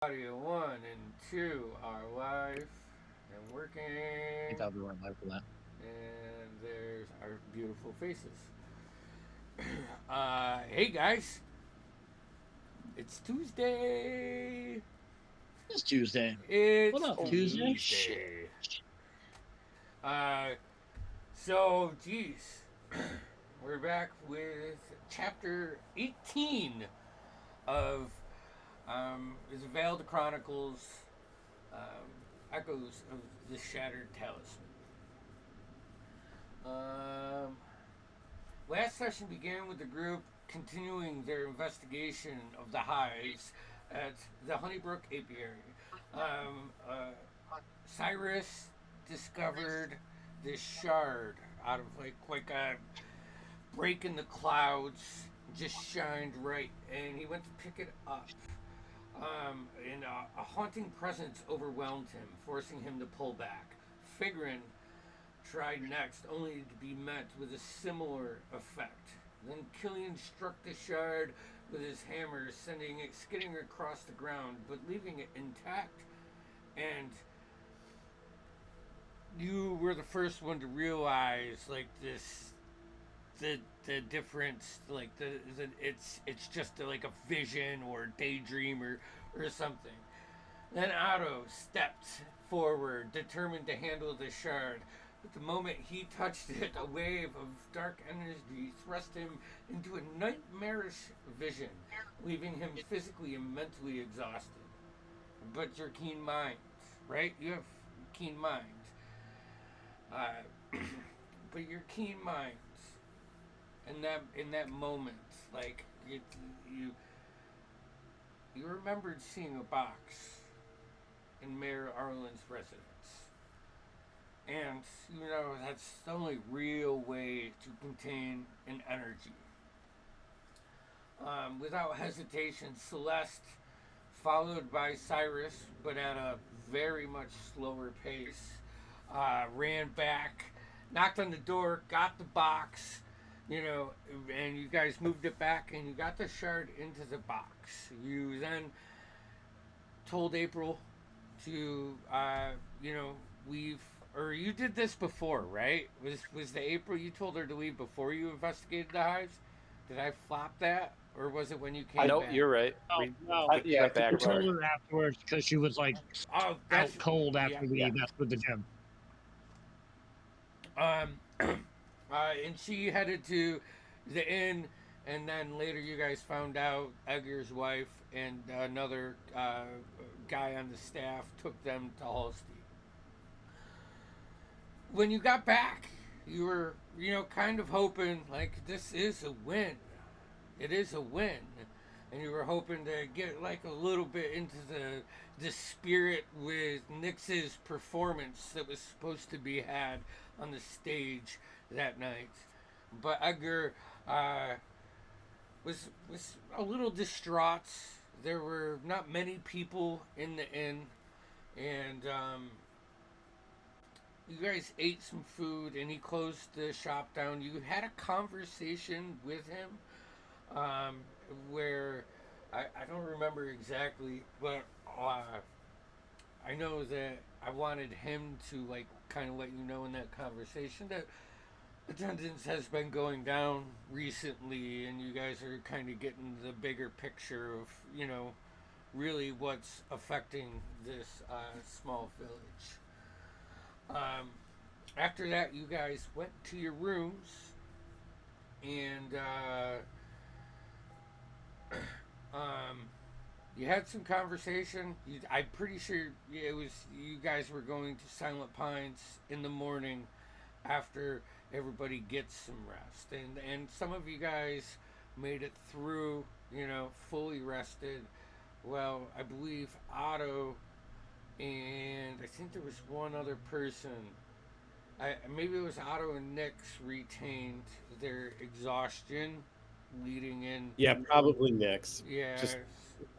Audio 1 and 2 are live and I working, thought we weren't live for that. and there's our beautiful faces. Hey guys, it's Tuesday. It's Tuesday. What It's up, Holy Tuesday? shit. Tuesday. Uh, so geez, we're back with chapter 18 of is Veiled Chronicles, um, Echoes of the Shattered Talisman. Um, Last session began with the group continuing their investigation of the hives at the Honeybrook Apiary. Um, uh, Cyrus discovered this shard out of like a break in the clouds, just shined right, and he went to pick it up. And a haunting presence overwhelmed him, forcing him to pull back. Figrin tried next, only to be met with a similar effect. Then Killian struck the shard with his hammer, sending it skidding across the ground, but leaving it intact. And you were the first one to realize, like, the difference, like the it's just like a vision or a daydream or something. Then Otto stepped forward, determined to handle the shard. But the moment he touched it, a wave of dark energy thrust him into a nightmarish vision, leaving him physically and mentally exhausted. But your keen mind, right? You have keen mind. Uh, but your keen mind in that moment, like you you remembered seeing a box in Mayor Arlen's residence. And, that's the only real way to contain an energy. Without hesitation, Celeste, followed by Cyrus, but at a very much slower pace, ran back, knocked on the door, got the box, and you guys moved it back and you got the shard into the box. You then told April to leave, or you did this before, right? Was the April you told her to leave before you investigated the hives? Did I flop that, or was it when you I came no, back? you're right. Oh We no, we Yeah, I went think I back you're to told right. her. her afterwards because she was like Oh, out that's cold yeah, after we yeah. messed with the gym. Um, and she headed to the inn, and then later you guys found out Edgar's wife and another guy on the staff took them to Halstead. When you got back, you were, kind of hoping, like, this is a win. It is a win. And you were hoping to get, like, a little bit into the spirit with Nix's performance that was supposed to be had on the stage that night. But Edgar was a little distraught. There were not many people in the inn, and you guys ate some food and he closed the shop down. You had a conversation with him, um, where I don't remember exactly, but I know that I wanted him to, like, kind of let you know in that conversation that attendance has been going down recently and you guys are kind of getting the bigger picture of, really what's affecting this small village. Um, After that, you guys went to your rooms and um, you had some conversation. I'm pretty sure it was you guys were going to Silent Pines in the morning after everybody gets some rest, and some of you guys made it through, fully rested. Well, I believe Otto and I think there was one other person. Maybe it was Otto and Nyx retained their exhaustion leading in. Yeah, probably Nick's. Just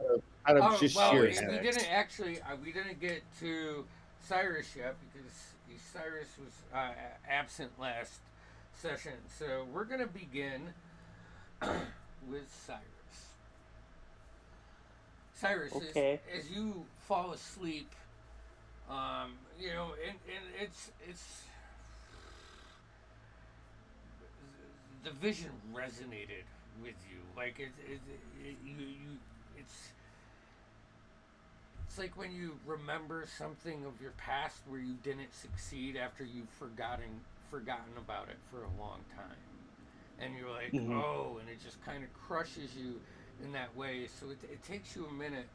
Yeah. out of Oh just well, sheer we didn't headaches. actually. We didn't get to Cyrus yet because Cyrus was absent last session. So we're gonna begin with Cyrus. Cyrus, Okay. as you fall asleep, you know, and it's the vision resonated with you. Like it's it's like when you remember something of your past where you didn't succeed after you've forgotten about it for a long time, and you're like, Mm-hmm. oh, and it just kind of crushes you in that way. So it takes you a minute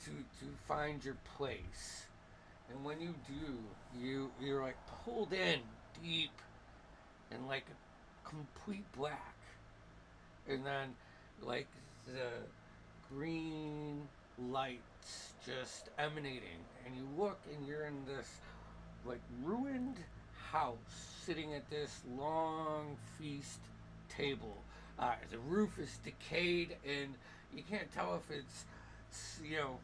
to find your place, and when you do, you're like pulled in deep and like a complete black, and then like the green lights just emanating, and you look and you're in this like ruined house sitting at this long feast table. The roof is decayed, and you can't tell if it's, you know,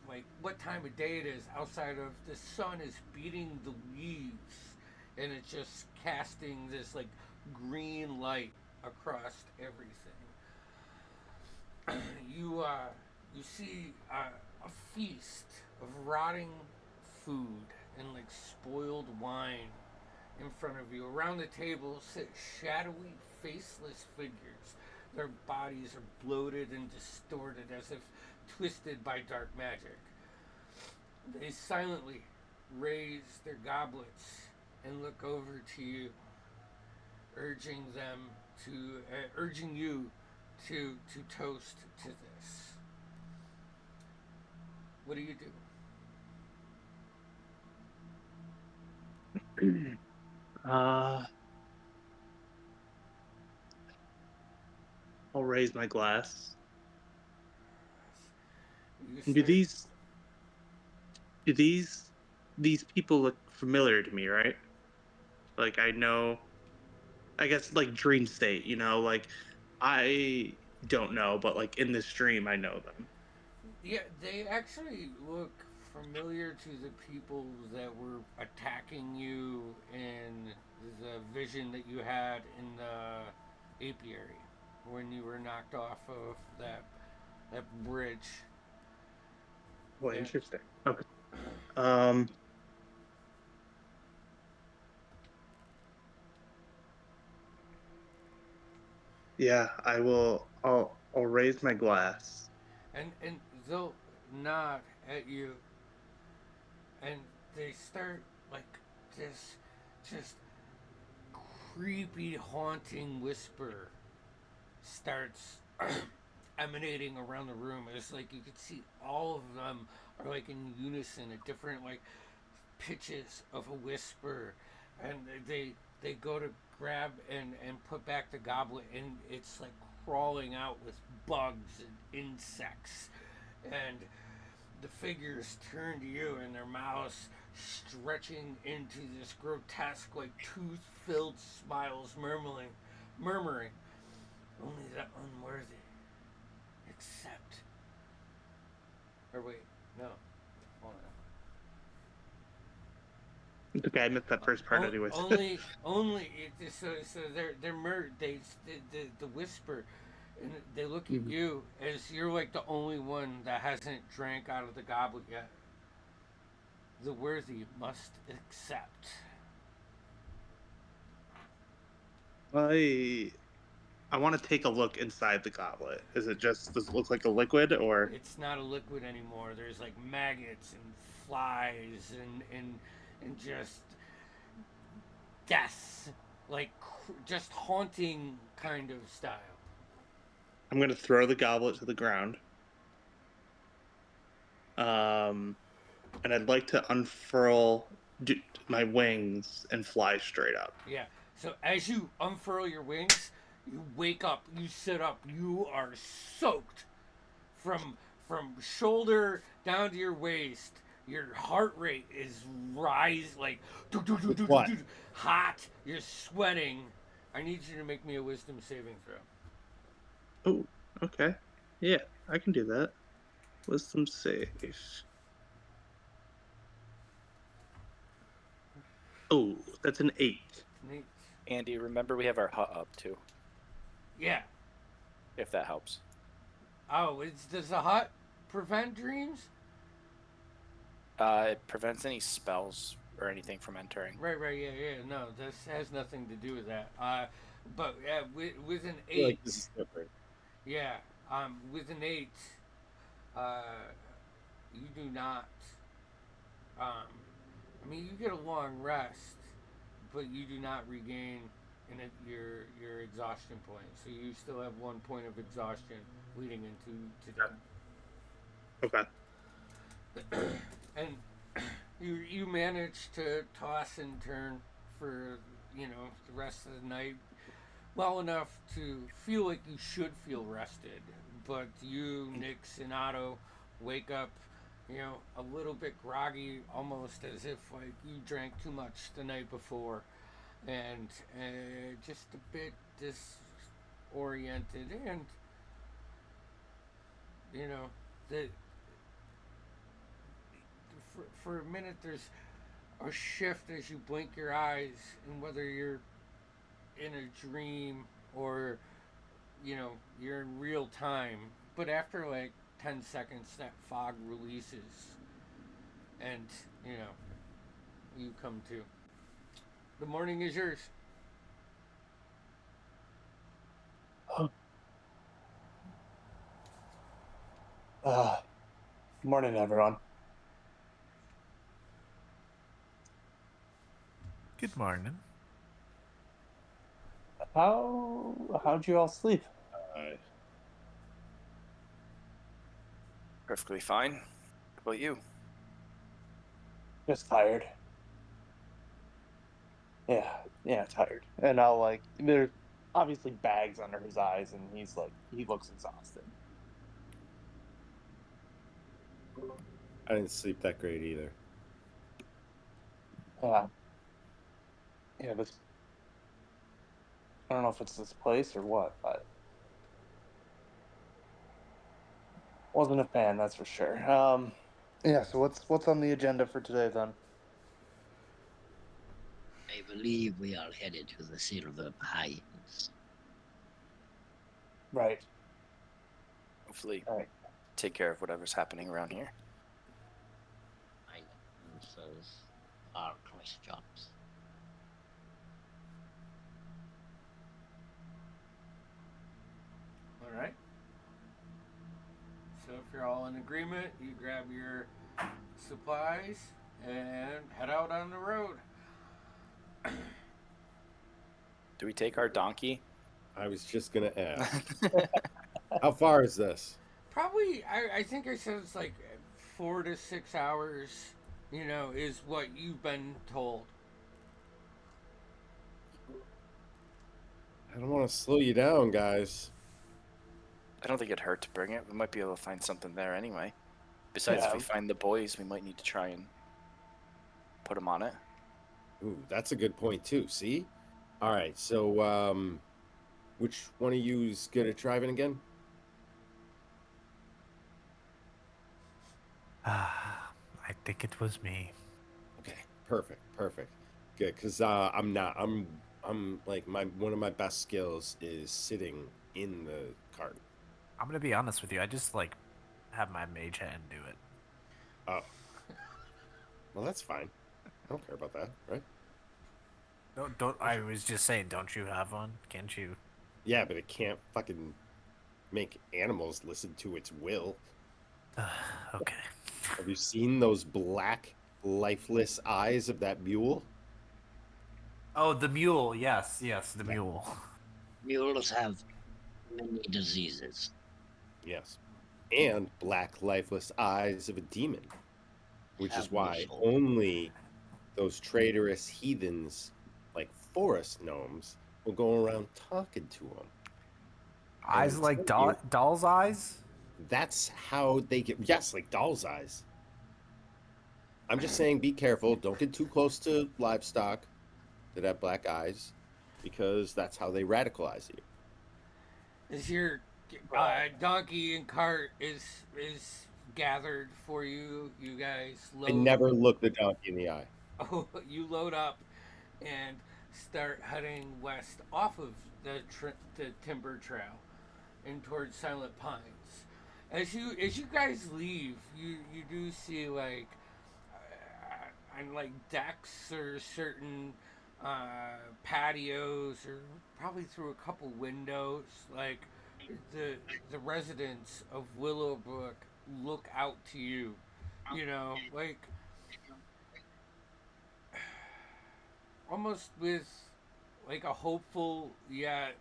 like what time of day it is outside of the sun is beating the leaves, and it's just casting this like green light across everything. You see a feast of rotting food and like spoiled wine in front of you. Around the table sit shadowy, faceless figures. Their bodies are bloated and distorted as if twisted by dark magic. They silently raise their goblets and look over to you, urging you to toast to this. What do you do? I'll raise my glass. Do these people look familiar to me, right? Like I know, I guess like dream state, like I don't know, but like in this dream I know them. Yeah, they actually look familiar to the people that were attacking you in the vision that you had in the apiary when you were knocked off of that bridge. Well, Yeah. interesting. Okay. Um yeah, I'll raise my glass. And they'll nod at you, and they start like this just creepy haunting whisper starts emanating around the room. It's like you could see all of them are like in unison at different like pitches of a whisper, and they go to grab and put back the goblet, and it's like crawling out with bugs and insects, and the figures turn to you, and their mouths stretching into this grotesque like tooth-filled smiles, murmuring only the unworthy accept. Or wait, no. Hold It's okay, I missed that first part on. anyways. Only. So the whisper, and they look at Mhm. you as you're like the only one that hasn't drank out of the goblet yet. The worthy must accept. I want to take a look inside the goblet. Does it look like a liquid or? It's not a liquid anymore. There's like maggots and flies and just death, like just haunting kind of style. I'm going to throw the goblet to the ground. And I'd like to unfurl my wings and fly straight up. Yeah. So as you unfurl your wings, you wake up, you sit up, you are soaked from shoulder down to your waist. Your heart rate is like What? hot. You're sweating. I need you to make me a wisdom saving throw. Oh, okay. Yeah, I can do that. Wisdom save. Oh, that's an 8. Neat. Andy, remember we have our hut up too, Yeah. if that helps. Oh, does the hut prevent dreams? It prevents any spells or anything from entering. Right, yeah. No, this has nothing to do with that. But with an I feel 8, like this is different. yeah, with an 8, uh, you do not. I mean, you get a long rest, but you do not regain your exhaustion point. So you still have 1 point of exhaustion leading into today. Okay. And you manage to toss and turn for the rest of the night well enough to feel like you should feel rested, but you, Nix, and Otto wake up a little bit groggy, almost as if like you drank too much the night before, and just a bit disoriented, and that for a minute there's a shift as you blink your eyes, and whether you're in a dream or you're in real time, but after like 10 seconds that fog releases, and you come to. The morning is yours. Morning, everyone. Good morning. How'd you all sleep? Perfectly fine. How about you? Just tired. Yeah, tired. And there's obviously bags under his eyes, and he looks exhausted. I didn't sleep that great either. Yeah, I don't know if it's this place or what, but wasn't a fan, that's for sure. Yeah. So what's on the agenda for today then? I believe we are headed to the Silver Pines. Right. Hopefully, All right. take care of whatever's happening around here. Find answers are questions. All right. So if you're all in agreement, you grab your supplies and head out on the road. Do we take our donkey? I was just gonna ask. How far is this? Probably, I think I said it's like 4 to 6 hours, is what you've been told. I don't want to slow you down, guys. I don't think it'd hurt to bring it. We might be able to find something there anyway. Besides, if we find the boys, we might need to try and put them on it. Ooh, that's a good point too. See? All right. So, which one of you's good at driving again? I think it was me. Okay. Perfect. Good. Cause I'm not. I'm like one of my best skills is sitting in the cart. I'm gonna be honest with you. I just have my mage hand do it. Oh. Well, that's fine. I don't care about that, right? Don't. I was just saying. Don't you have one? Can't you? Yeah, but it can't fucking make animals listen to its will. Okay. Have you seen those black, lifeless eyes of that mule? Oh, the mule. Yes, the mule. Mules have many diseases. Yes. And black, lifeless eyes of a demon. Which is why only those traitorous heathens, like forest gnomes, will go around talking to them. Eyes like doll's eyes? That's how they get... Yes, like doll's eyes. I'm just saying, be careful. Don't get too close to livestock that have black eyes, because that's how they radicalize you. Is your donkey and cart is gathered for you? You guys load. I never look the donkey in the eye. Oh, you load up and start heading west off of the timber trail and towards Silent Pines. As you guys leave, you do see like on like decks or certain patios or probably through a couple windows, like the the residents of Willowbrook look out to you, like almost with like a hopeful yet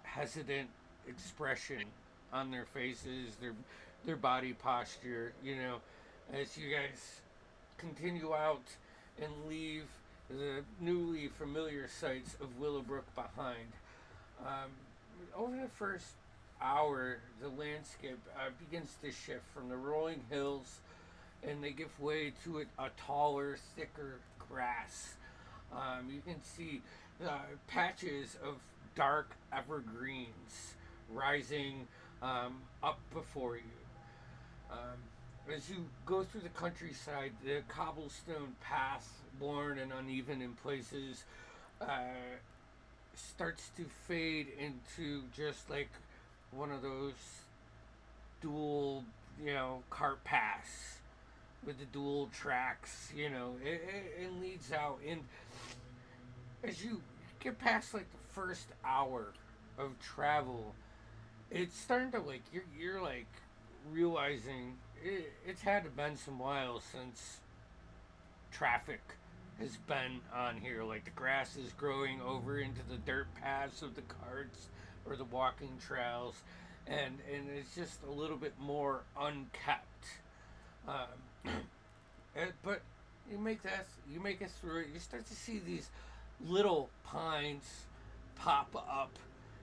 hesitant expression on their faces, their body posture, as you guys continue out and leave the newly familiar sights of Willowbrook behind. Um, Over the first hour, the landscape begins to shift from the rolling hills, and they give way to a taller, thicker grass. You can see patches of dark evergreens rising up before you. As you go through the countryside, the cobblestone path, worn and uneven in places, starts to fade into just like one of those dual, cart paths with the dual tracks. It leads out, and as you get past like the first hour of travel, it's starting to like you're like realizing it's had to been some while since traffic has been on here. Like the grass is growing over into the dirt paths of the carts or the walking trails, and it's just a little bit more unkept. But you make it through it. You start to see these little pines pop up,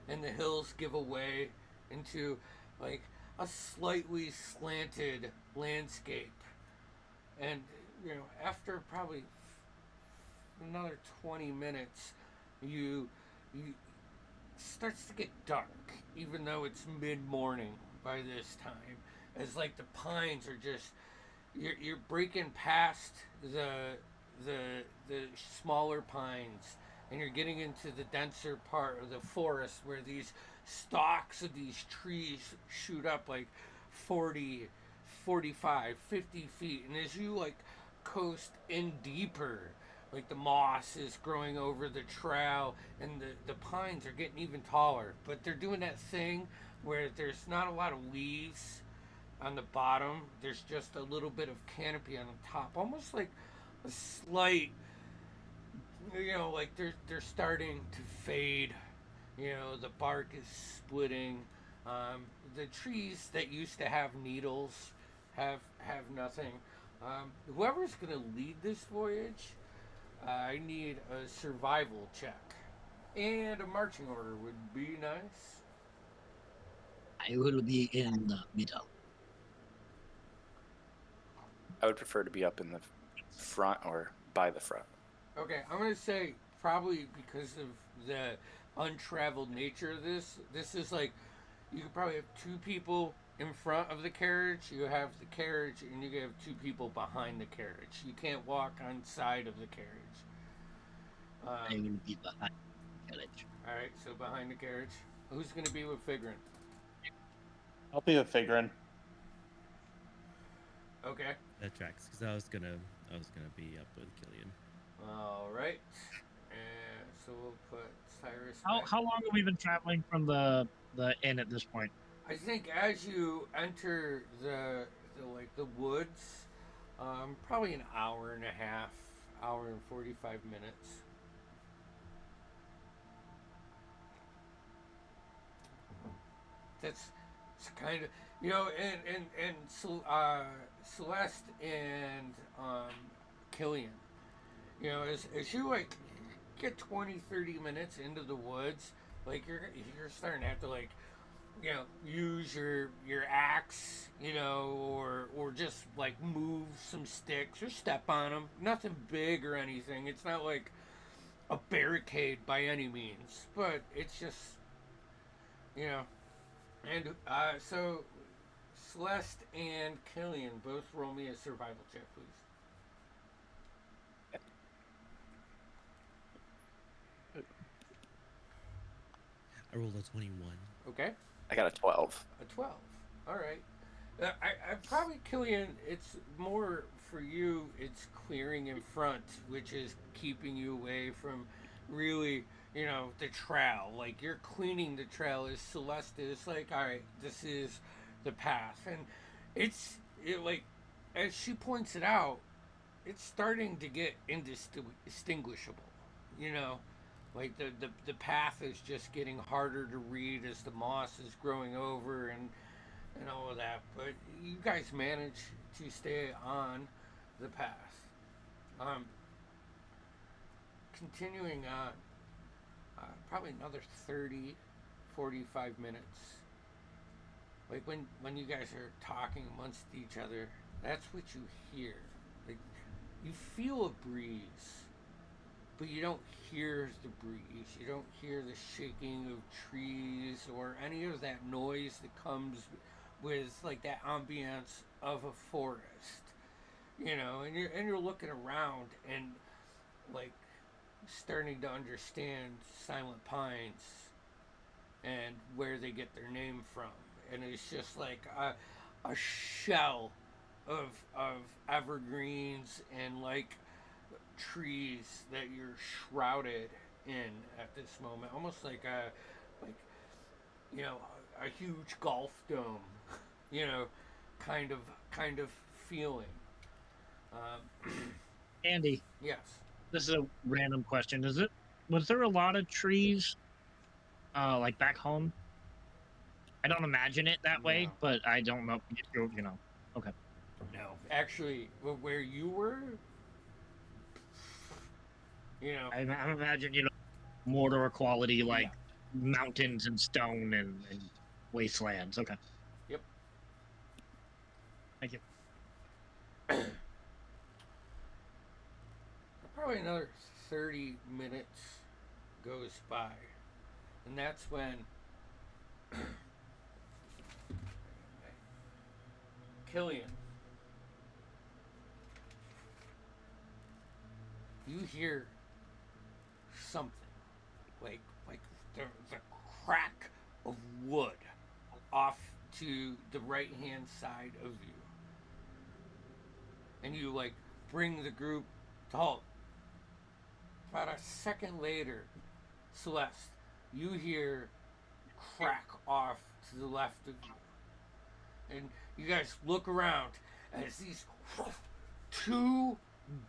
and the hills give away into like a slightly slanted landscape. And after probably another 20 minutes, you starts to get dark, even though it's mid morning by this time. As like the pines are just you're breaking past the smaller pines, and you're getting into the denser part of the forest where these stalks of these trees shoot up like 40, 45, 50 feet. And as you like coast in deeper, like the moss is growing over the trail, and the pines are getting even taller, but they're doing that thing where there's not a lot of leaves on the bottom. There's just a little bit of canopy on the top, almost like a slight, like they're starting to fade. The bark is splitting. The trees that used to have needles have nothing. Whoever's gonna lead this voyage, I need a survival check, and a marching order would be nice. I will be in the middle. I would prefer to be up in the front or by the front. Okay, I'm gonna say probably because of the untraveled nature of this. This is like you could probably have two people in front of the carriage. You have the carriage, and you can have two people behind the carriage. You can't walk on side of the carriage. I will be behind the carriage. All right, so behind the carriage. Who's gonna be with Figrin? I'll be a Figrin. Okay. That tracks, because I was gonna be up with Killian. All right. And so we'll put Cyrus. How long have we been traveling from the inn at this point? I think as you enter the woods, probably an hour and a half, hour and 45 minutes. That's kind of and Celeste and Killian. As you like get 20, 30 minutes into the woods, like you're starting to have to like use your axe, or just like move some sticks or step on them. Nothing big or anything. It's not like a barricade by any means, but it's just and so Celeste and Killian both roll me a survival check, please. I rolled a 21. Okay. I got a 12. A 12. All right. I probably Killian. It's more for you. It's clearing in front, which is keeping you away from really, the trail. Like you're cleaning the trail. As Celeste is like, all right, this is the path, and like, as she points it out, it's starting to get indistinguishable. You know, like the path is just getting harder to read as the moss is growing over and all of that. But you guys manage to stay on the path. Um, Continuing on, probably another 30, 45 minutes. Like when you guys are talking amongst each other, that's what you hear. Like you feel a breeze, but you don't hear the breeze. You don't hear the shaking of trees or any of that noise that comes with like that ambiance of a forest. And you're looking around and like starting to understand Silent Pines and where they get their name from. And it's just like a shell of evergreens and like trees that you're shrouded in at this moment, almost like like you know a huge golf dome, you know, kind of feeling. Um, Andy, yes. this is a random question. Was there a lot of trees like back home? I don't imagine it that way, No. but I don't know. Okay. No. Actually, where you were, I'm imagining, Mordor quality, like yeah. mountains and stone and wastelands. Okay. Yep. Thank you. Probably another 30 minutes goes by, and that's when Killian, you hear something like the crack of wood off to the right hand side of you, and you like bring the group to halt. About a second later, Celeste, you hear crack off to the left of you, and you guys look around as these two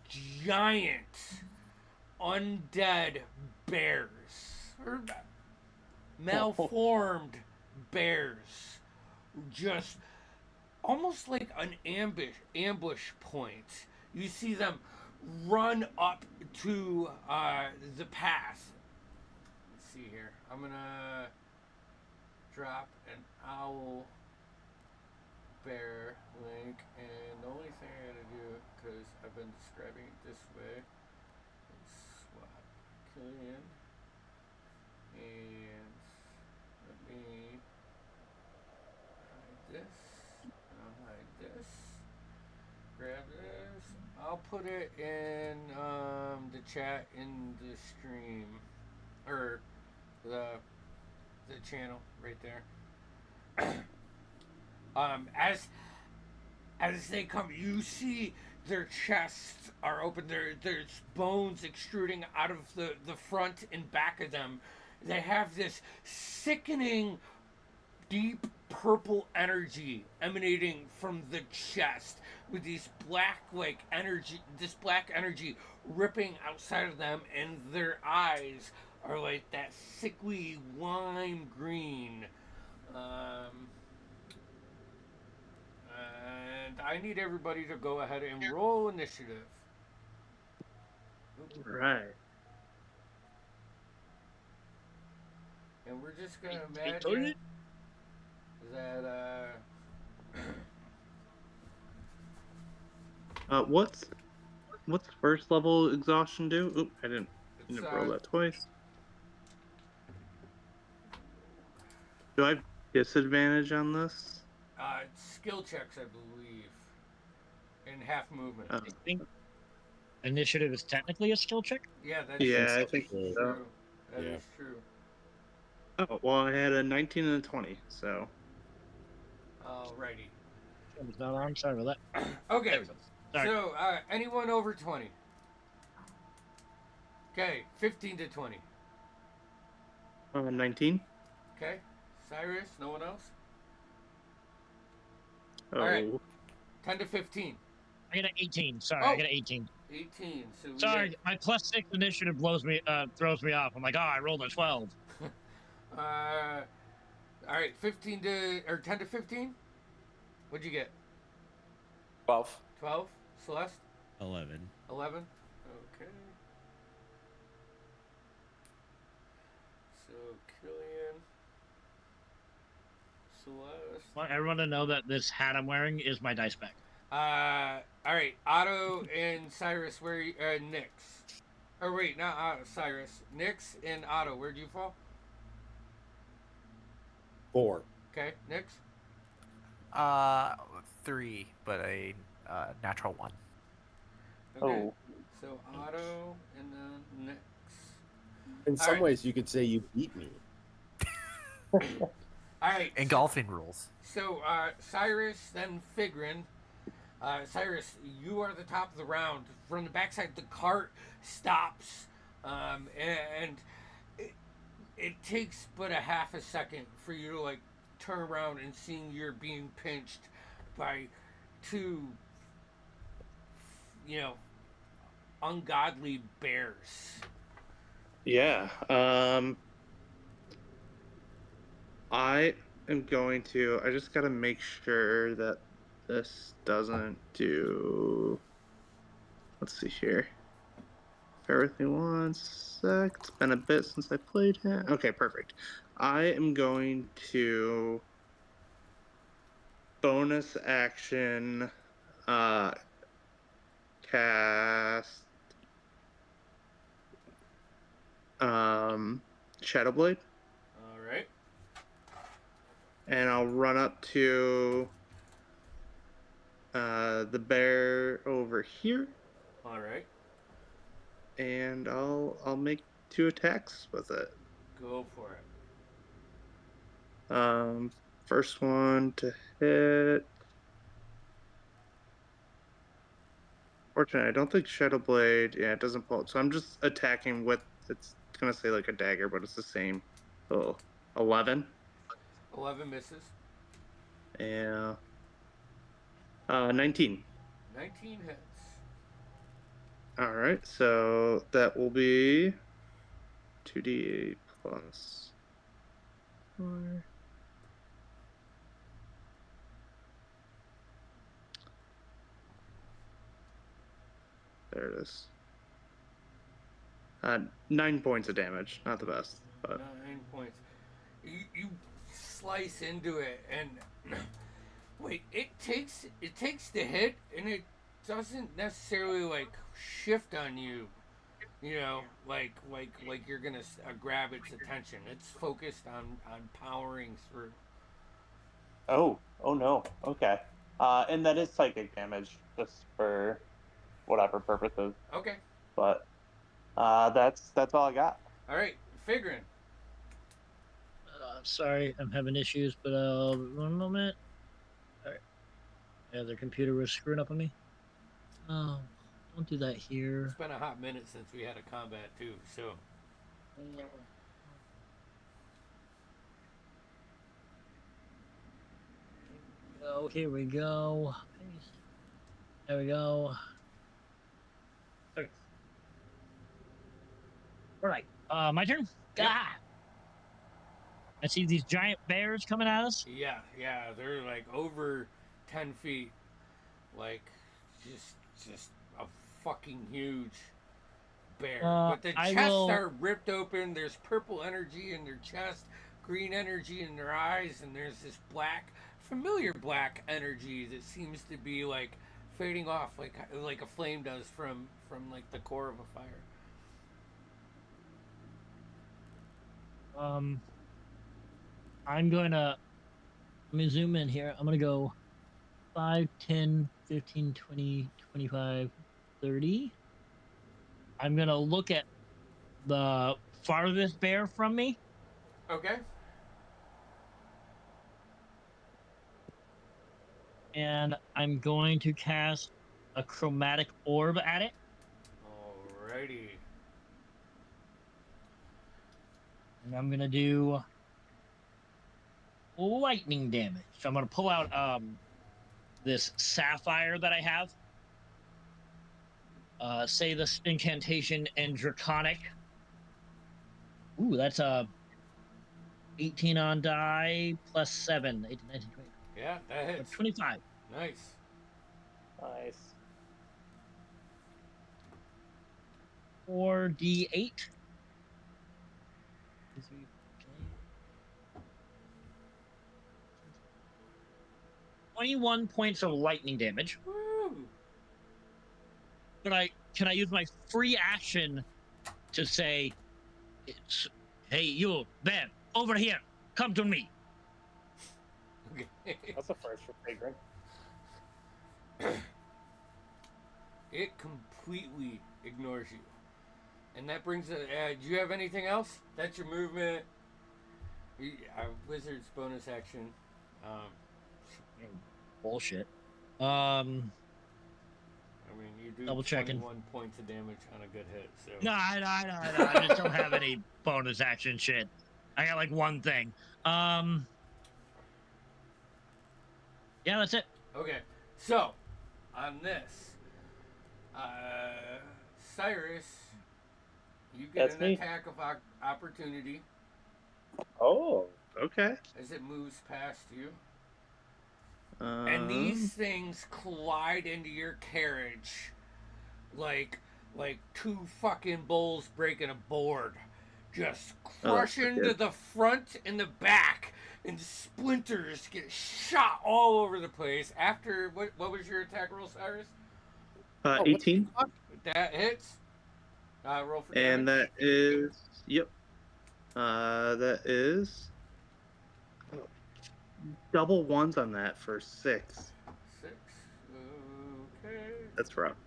giant undead bears, or malformed bears, just almost like an ambush point. You see them run up to the path. Let's see here. I'm gonna drop an owl bear link, and the only thing I gotta do, because I've been describing it this way, is swap Killian, and let me hide this, I'll hide this, grab this, I'll put it in the chat in the stream, or the channel right there. As they come, you see their chests are open. There's bones extruding out of the front and back of them. They have this sickening, deep purple energy emanating from the chest, with these this black energy ripping outside of them, and their eyes are like that sickly lime green. And I need everybody to go ahead and roll initiative. Right. And we're just gonna imagine that What's first level exhaustion do? Oop, I didn't roll that twice. Do I have disadvantage on this? Skill checks, I believe, and half movement. I think initiative is technically a skill check. Yeah, I think true. so. That is true. Oh, well, I had a 19 and a 20, so. Alrighty. Camera's not on. Sorry about that. Okay. There we go. Sorry. So, anyone over 20? Okay, 15 to 20. 19. Okay, Cyrus, no one else? Oh. All right. 10 to 15. I got an 18. Sorry, Oh. I got an 18. 18. So we Sorry, got- my +6 initiative throws me off. I'm like, oh, I rolled a 12. all right, 15 to or 10 to 15. What'd you get? 12. 12. Celeste. 11. 11. Okay. So Killian, Celeste. I want everyone to know that this hat I'm wearing is my dice bag. All right, Otto and Cyrus, where Nyx? Or wait, not Cyrus. Nyx and Otto, where'd you fall? 4. Okay, Nyx. 3, but a natural 1. Okay. Oh. So Otto and then Nyx. In some right. ways, you could say you beat me. All right. In golfing rules. So Cyrus, then Figrin. Cyrus, you are the top of the round. From the backside, the cart stops, and it takes but a half a second for you to like turn around and seeing you're being pinched by two, ungodly bears. Yeah. I am going to. I just gotta make sure that this doesn't do. Let's see here. Bear with me one sec. It's been a bit since I played him. Okay, perfect. I am going to bonus action cast Shadowblade. All right. And I'll run up to the bear over here. All right. And I'll make 2 attacks with it. Go for it. First one to hit. Fortunately, I don't think Shadowblade. Yeah, it doesn't pull. So I'm just attacking with. It's gonna say like a dagger, but it's the same. So 11. 11 misses. Yeah. 19. 19 hits. All right, so that will be 2d8 plus 4. There it is. 9 points of damage. Not the best, but 9 points. You slice into it, and wait, it takes the hit, and it doesn't necessarily like shift on you. Like you're gonna grab its attention. It's focused on powering through. oh no. Okay. And that is psychic damage, just for whatever purposes. Okay. But that's all I got. All right, Figrin. Sorry, I'm having issues, but one moment. All right. Yeah, their computer was screwing up on me. Oh, don't do that here. It's been a hot minute since we had a combat too, so. Oh, here we go. There we go. Okay. All right. My turn. Yep. Ah! I see these giant bears coming at us. Yeah, they're like over 10 feet, like just a fucking huge bear. But the chests are ripped open. There's purple energy in their chest, green energy in their eyes, and there's this familiar black energy that seems to be like fading off, like a flame does from like the core of a fire. I'm going to, let me zoom in here. I'm going to go 5, 10, 15, 20, 25, 30. I'm going to look at the farthest bear from me. Okay. and I'm going to cast a chromatic orb at it. Alrighty. And I'm gonna do lightning damage. So I'm gonna pull out this sapphire that I have. Say this incantation and draconic. Ooh, that's a 18 on die plus 7. 18, 19, 20. Yeah, that hits. 25. Nice. Nice. 4d8. 21 points of lightning damage. Woo! But can I use my free action to say, hey, you, there, over here, come to me. Okay. That's a first for Flagrant. It completely ignores you. And that brings it. Do you have anything else? That's your movement. Wizard's bonus action. Bullshit. I mean, you do Double checking. 21 points of damage on a good hit. So. No, I just don't have any bonus action shit. I got like one thing. Yeah, that's it. Okay, so on this, Cyrus, you get That's an me. attack of opportunity Oh. Okay. as it moves past you. And these things collide into your carriage like two fucking bulls breaking a board. Just crush into the front and the back, and splinters get shot all over the place. After, what was your attack roll, Cyrus? 18. That hits. Roll for damage. And that is, yep. That is double ones on that for 6. 6. Okay. That's rough.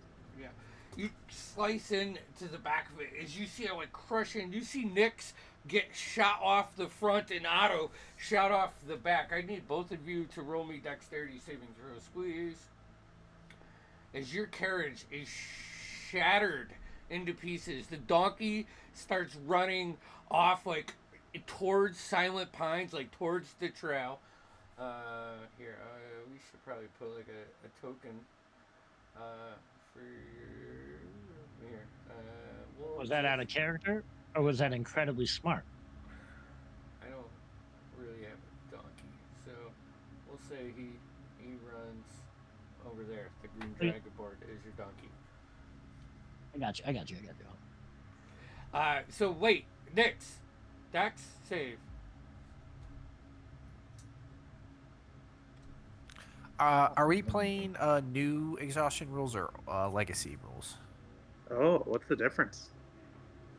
Yeah. You slice into the back of it as you see it like crush in. You see Nyx get shot off the front and Otto shot off the back. I need both of you to roll me dexterity saving throws, please. As your carriage is shattered into pieces, the donkey starts running off like towards Silent Pines, like towards the trail. Here, we should probably put like a token for here. Was that out of character, or was that incredibly smart? I don't really have a donkey, so we'll say he runs over there. The green dragon board is your donkey. I got you. So wait, Nyx, Dex save. Are we playing new exhaustion rules or legacy rules? Oh, what's the difference?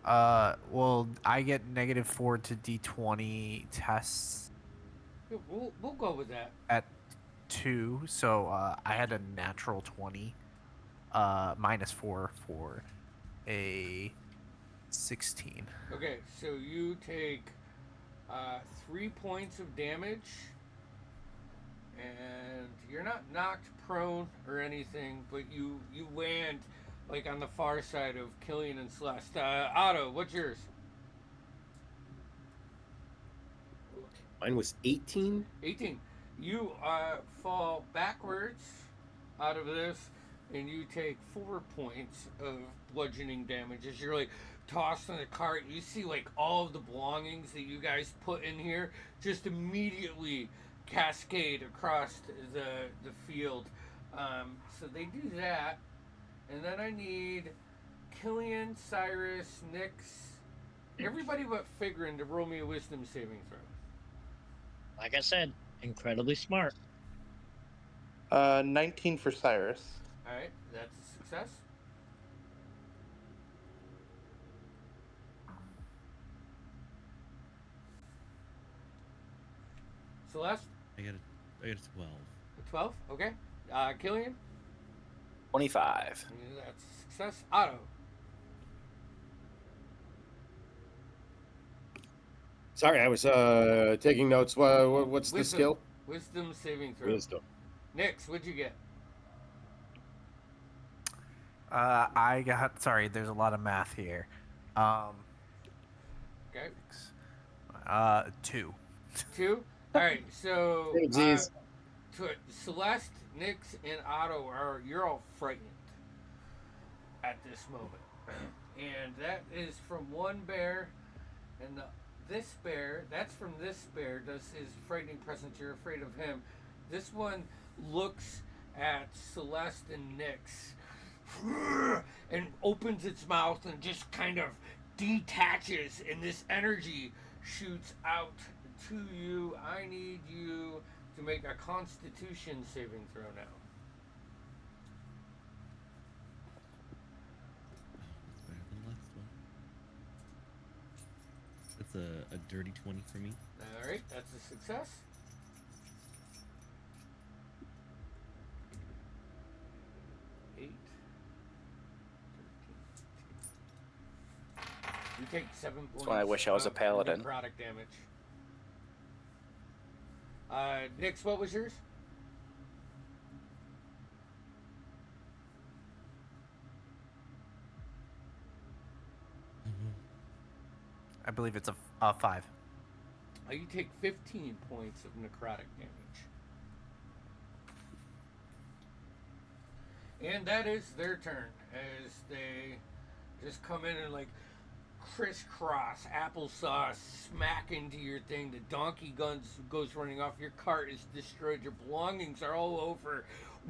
Well, I get -4 to D20 tests Yeah, we'll go with that. at 2, so I had a natural 20, -4 for a 16. Okay, so you take 3 points of damage, and you're not knocked prone or anything, but you land like on the far side of Killian and Celeste. Otto, what's yours? Mine was 18. 18. You fall backwards out of this, and you take 4 points of bludgeoning damage as you're like tossed in the cart. You see like all of the belongings that you guys put in here just immediately cascade across the field. So they do that, and then I need Killian, Cyrus, Nyx, everybody but Figrin to roll me a wisdom saving throw. Like I said, incredibly smart. 19 for Cyrus. Alright, that's a success. Celeste, I got a 12. a 12, okay. Killian, 25. yeah, that's a success. Otto, Sorry, I was taking notes. What's the Wisdom. skill? Wisdom saving throw. Wisdom. Nix, what'd you get? I got. Sorry, there's a lot of math here. Okay. 2. 2? Alright, so Oh, geez. Celeste, Nix, and Otto you're all frightened at this moment. And that is from one bear, and this bear, that's from this bear, does his frightening presence, you're afraid of him. This one looks at Celeste and Nix and opens its mouth and just kind of detaches, and this energy shoots out to you. I need you to make a Constitution saving throw now. That's better than the last one. That's a dirty 20 for me. All right, that's a success. Eight. 13. You take 7 points. That's why I wish I was a of paladin. necrotic damage. Nix, what was yours? I believe it's a 5. You take 15 points of necrotic damage. And that is their turn as they just come in and like crisscross applesauce smack into your thing. The donkey goes running off. Your cart is destroyed. Your belongings are all over.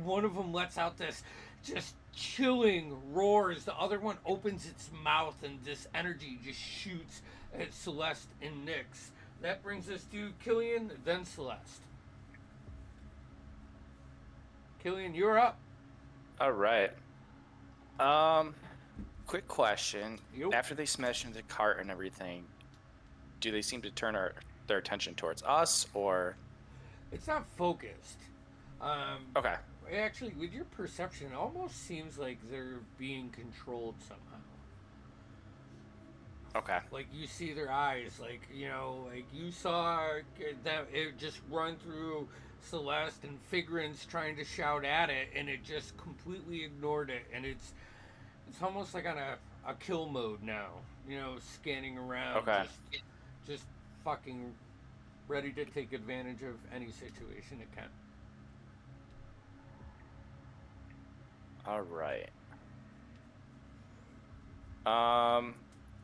One of them lets out this just chilling roars. The other one opens its mouth and this energy just shoots at Celeste and Nix. That brings us to Killian, then Celeste. Killian, you're up. All right. Quick question. Yep. After they smash into the cart and everything, do they seem to turn their attention towards us, or? It's not focused. Okay. Actually, with your perception, it almost seems like they're being controlled somehow. Okay. Like you see their eyes, like like you saw that it just run through Celeste and Figrin's trying to shout at it, and it just completely ignored it, and it's almost like on a kill mode now. Scanning around, Okay. just fucking ready to take advantage of any situation it can. All right.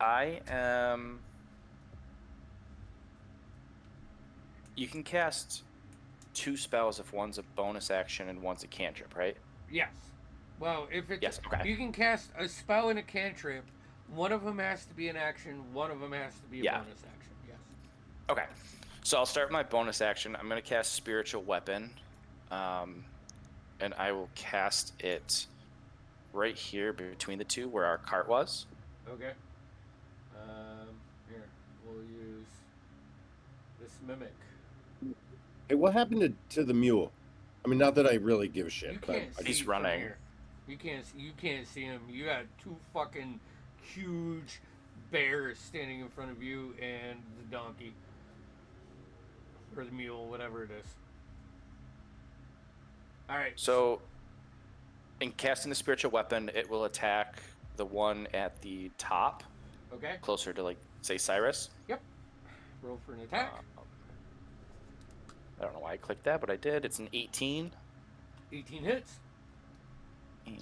I am. You can cast 2 spells if one's a bonus action and one's a cantrip, right? Yes. Well, if it's Yes, okay. you can cast a spell and a cantrip. One of them has to be an action. One of them has to be a bonus action. Yes. Okay. So I'll start with my bonus action. I'm going to cast Spiritual Weapon. And I will cast it right here between the two where our cart was. Okay. Here, we'll use this mimic. Hey, what happened to the mule? I mean, not that I really give a shit. You but can't see He's from running. here. You can't see him. You got 2 fucking huge bears standing in front of you and the donkey. Or the mule, whatever it is. Alright. So, in casting the Spiritual Weapon, it will attack the one at the top, Okay. closer to, like, say, Cyrus. Yep. Roll for an attack. I don't know why I clicked that, but I did. It's an 18. 18 hits. And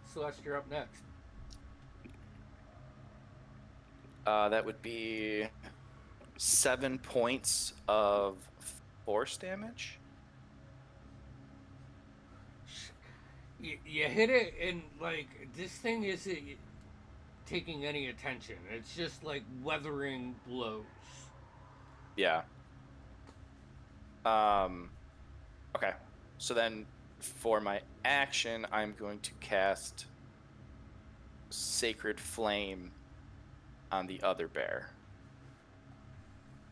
Celeste, you're up next. that would be 7 points of force damage. You hit it, and like this thing isn't taking any attention. It's just like weathering blows. Yeah. Okay. So then, for my action, I'm going to cast Sacred Flame on the other bear.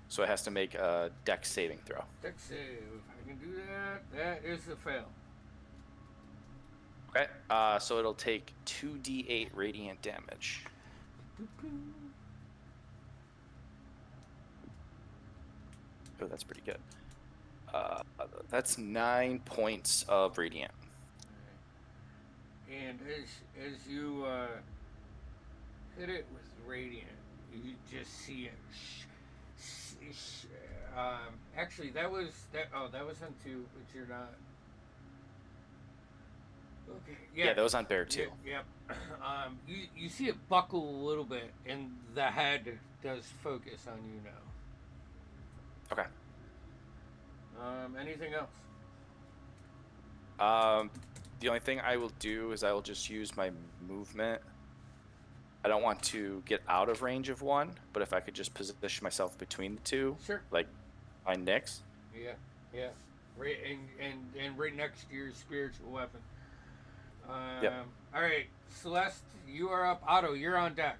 So it has to make a Dex saving throw. Dex save. I can do that. That is a fail. Okay. So it'll take 2d8 radiant damage. Oh, that's pretty good. That's 9 points of radiant. And as you hit it with radiant, you just see it. Actually, that was on 2, but you're not. Okay. Yeah, that was on bear too. Yep. You see it buckle a little bit, and the head does focus on you now. Okay. Anything else? The only thing I will do is I will just use my movement. I don't want to get out of range of one, but if I could just position myself between the two, Sure. like find Nyx. Yeah. Right, and right next to your spiritual weapon. Yep. All right, Celeste, you are up. Otto, you're on deck.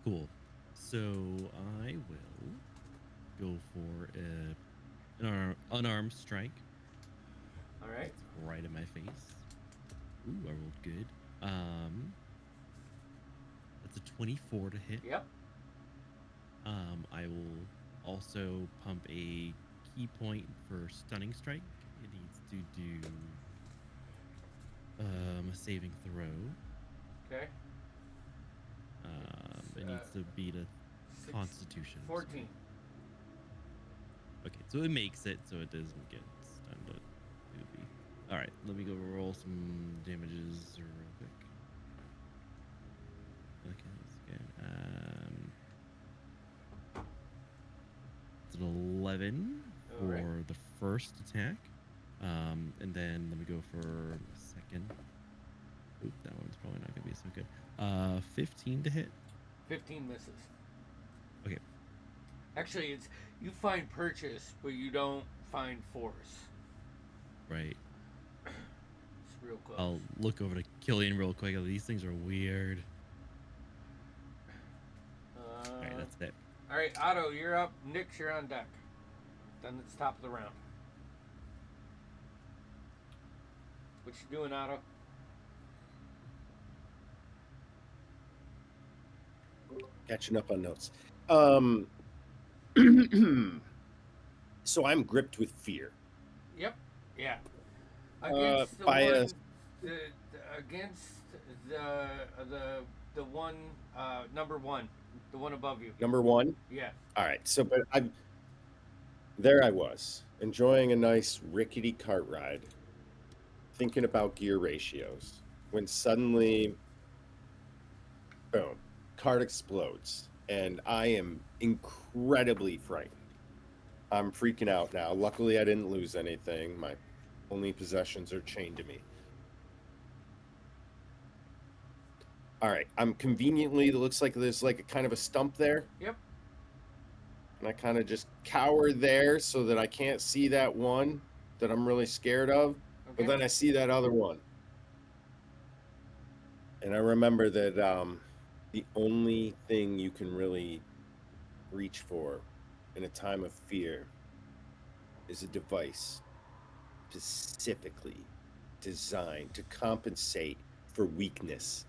Cool. So I will go for an unarmed strike. All right. It's right in my face. Ooh, I rolled good. That's a 24 to hit. Yep. I will also pump a key point for stunning strike. It needs to do a saving throw. Okay. It needs to beat a Constitution. 14. Okay, so it makes it, so it doesn't get stunned. But it'll be all right. Let me go roll some damages real quick. Okay, that's good. It's an 11 for Alright. the first attack, and then let me go for a second. Oop, that one's probably not gonna be so good. 15 to hit. 15 misses. Okay. Actually, it's you find purchase, but you don't find force. Right. It's real close. I'll look over to Killian real quick. These things are weird. All right, that's it. All right, Otto, you're up. Nyx, you're on deck. Then it's top of the round. What you doing, Otto? Catching up on notes. So I'm gripped with fear. Yep. Yeah. Against the by one, a- against the one number one, the one above you. Number one. Yeah. All right. So, but there I was enjoying a nice rickety cart ride, thinking about gear ratios, when suddenly, boom, cart explodes, and I am incredibly frightened. I'm freaking out now. Luckily, I didn't lose anything. My only possessions are chained to me. All right. I'm conveniently, it looks like there's like a kind of a stump there. Yep. And I kind of just cower there so that I can't see that one that I'm really scared of. Okay. But then I see that other one. And I remember that the only thing you can really reach for in a time of fear is a device specifically designed to compensate for weakness.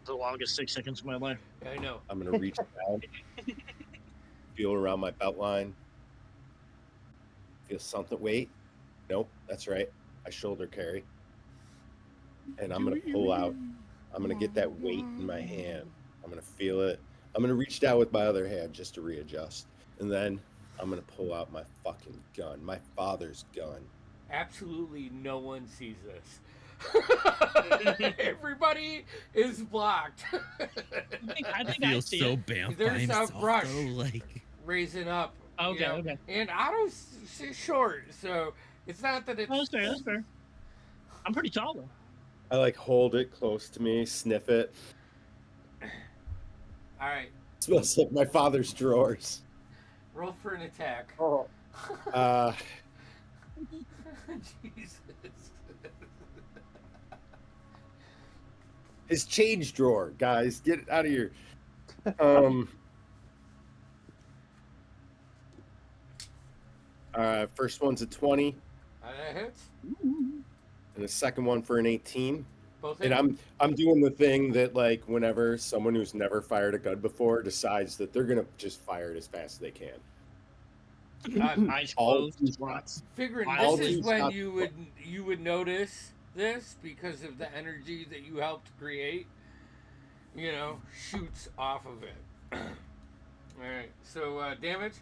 The longest 6 seconds of my life. Yeah, I know. I'm going to reach down, feel around my belt line, feel something. Wait, nope, that's right. I shoulder carry. And I'm going to pull out. I'm going to get that weight in my hand. I'm going to feel it. I'm going to reach down with my other hand just to readjust. And then I'm going to pull out my fucking gun, my father's gun. Absolutely no one sees this. Everybody is blocked. I think feel I see so it. bamf by There's a himself, brush. though, like Raising up. Okay, okay. And Otto's short, so it's not that it's. Oh, that's fair. That's fair. I'm pretty tall though. I like hold it close to me, sniff it. All right, It smells like my father's drawers. roll for an attack. Oh, Jesus. His change drawer, guys. Get it out of here. First one's a 20, That hits. and the second one for an 18. Both And hit. I'm doing the thing that, like, whenever someone who's never fired a gun before decides that they're gonna just fire it as fast as they can. Eyes all closed. two shots. Figuring All this is two when shots. you would notice this because of the energy that you helped create. You know, shoots off of it. All right. So damage.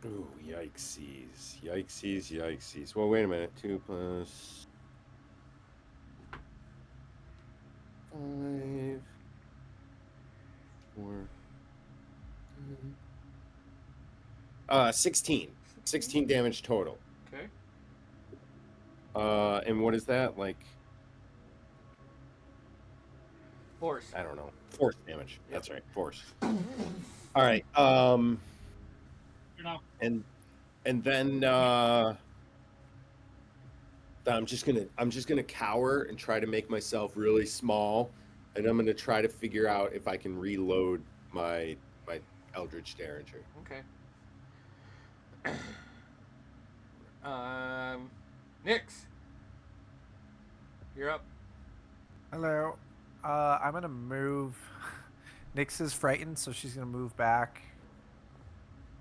Ooh, yikesies. Yikesies, yikesies. Well, wait a minute. 2 plus 5, 4, 16. 16 damage total. Okay. And what is that? Like, Force. I don't know. Force damage. Yep. That's right. Force. All right. You know, And then I'm just gonna cower and try to make myself really small, and I'm gonna try to figure out if I can reload my Eldritch Derringer. Okay. Nix. You're up. Hello. I'm gonna move. Nyx is frightened, so she's gonna move back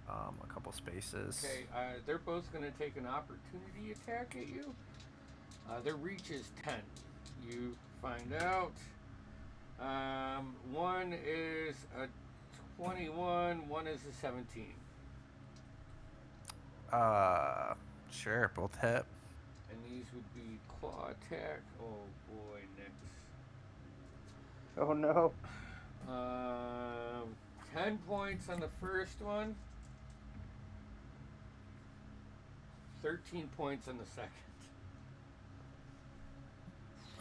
a couple spaces. Okay. They're both gonna take an opportunity attack at you. Their reach is 10. You find out. One is a 21. One is a 17. Sure, both hit. And these would be claw attack. Oh boy, Nix. Oh no. 10 points on the first one. 13 points on the second.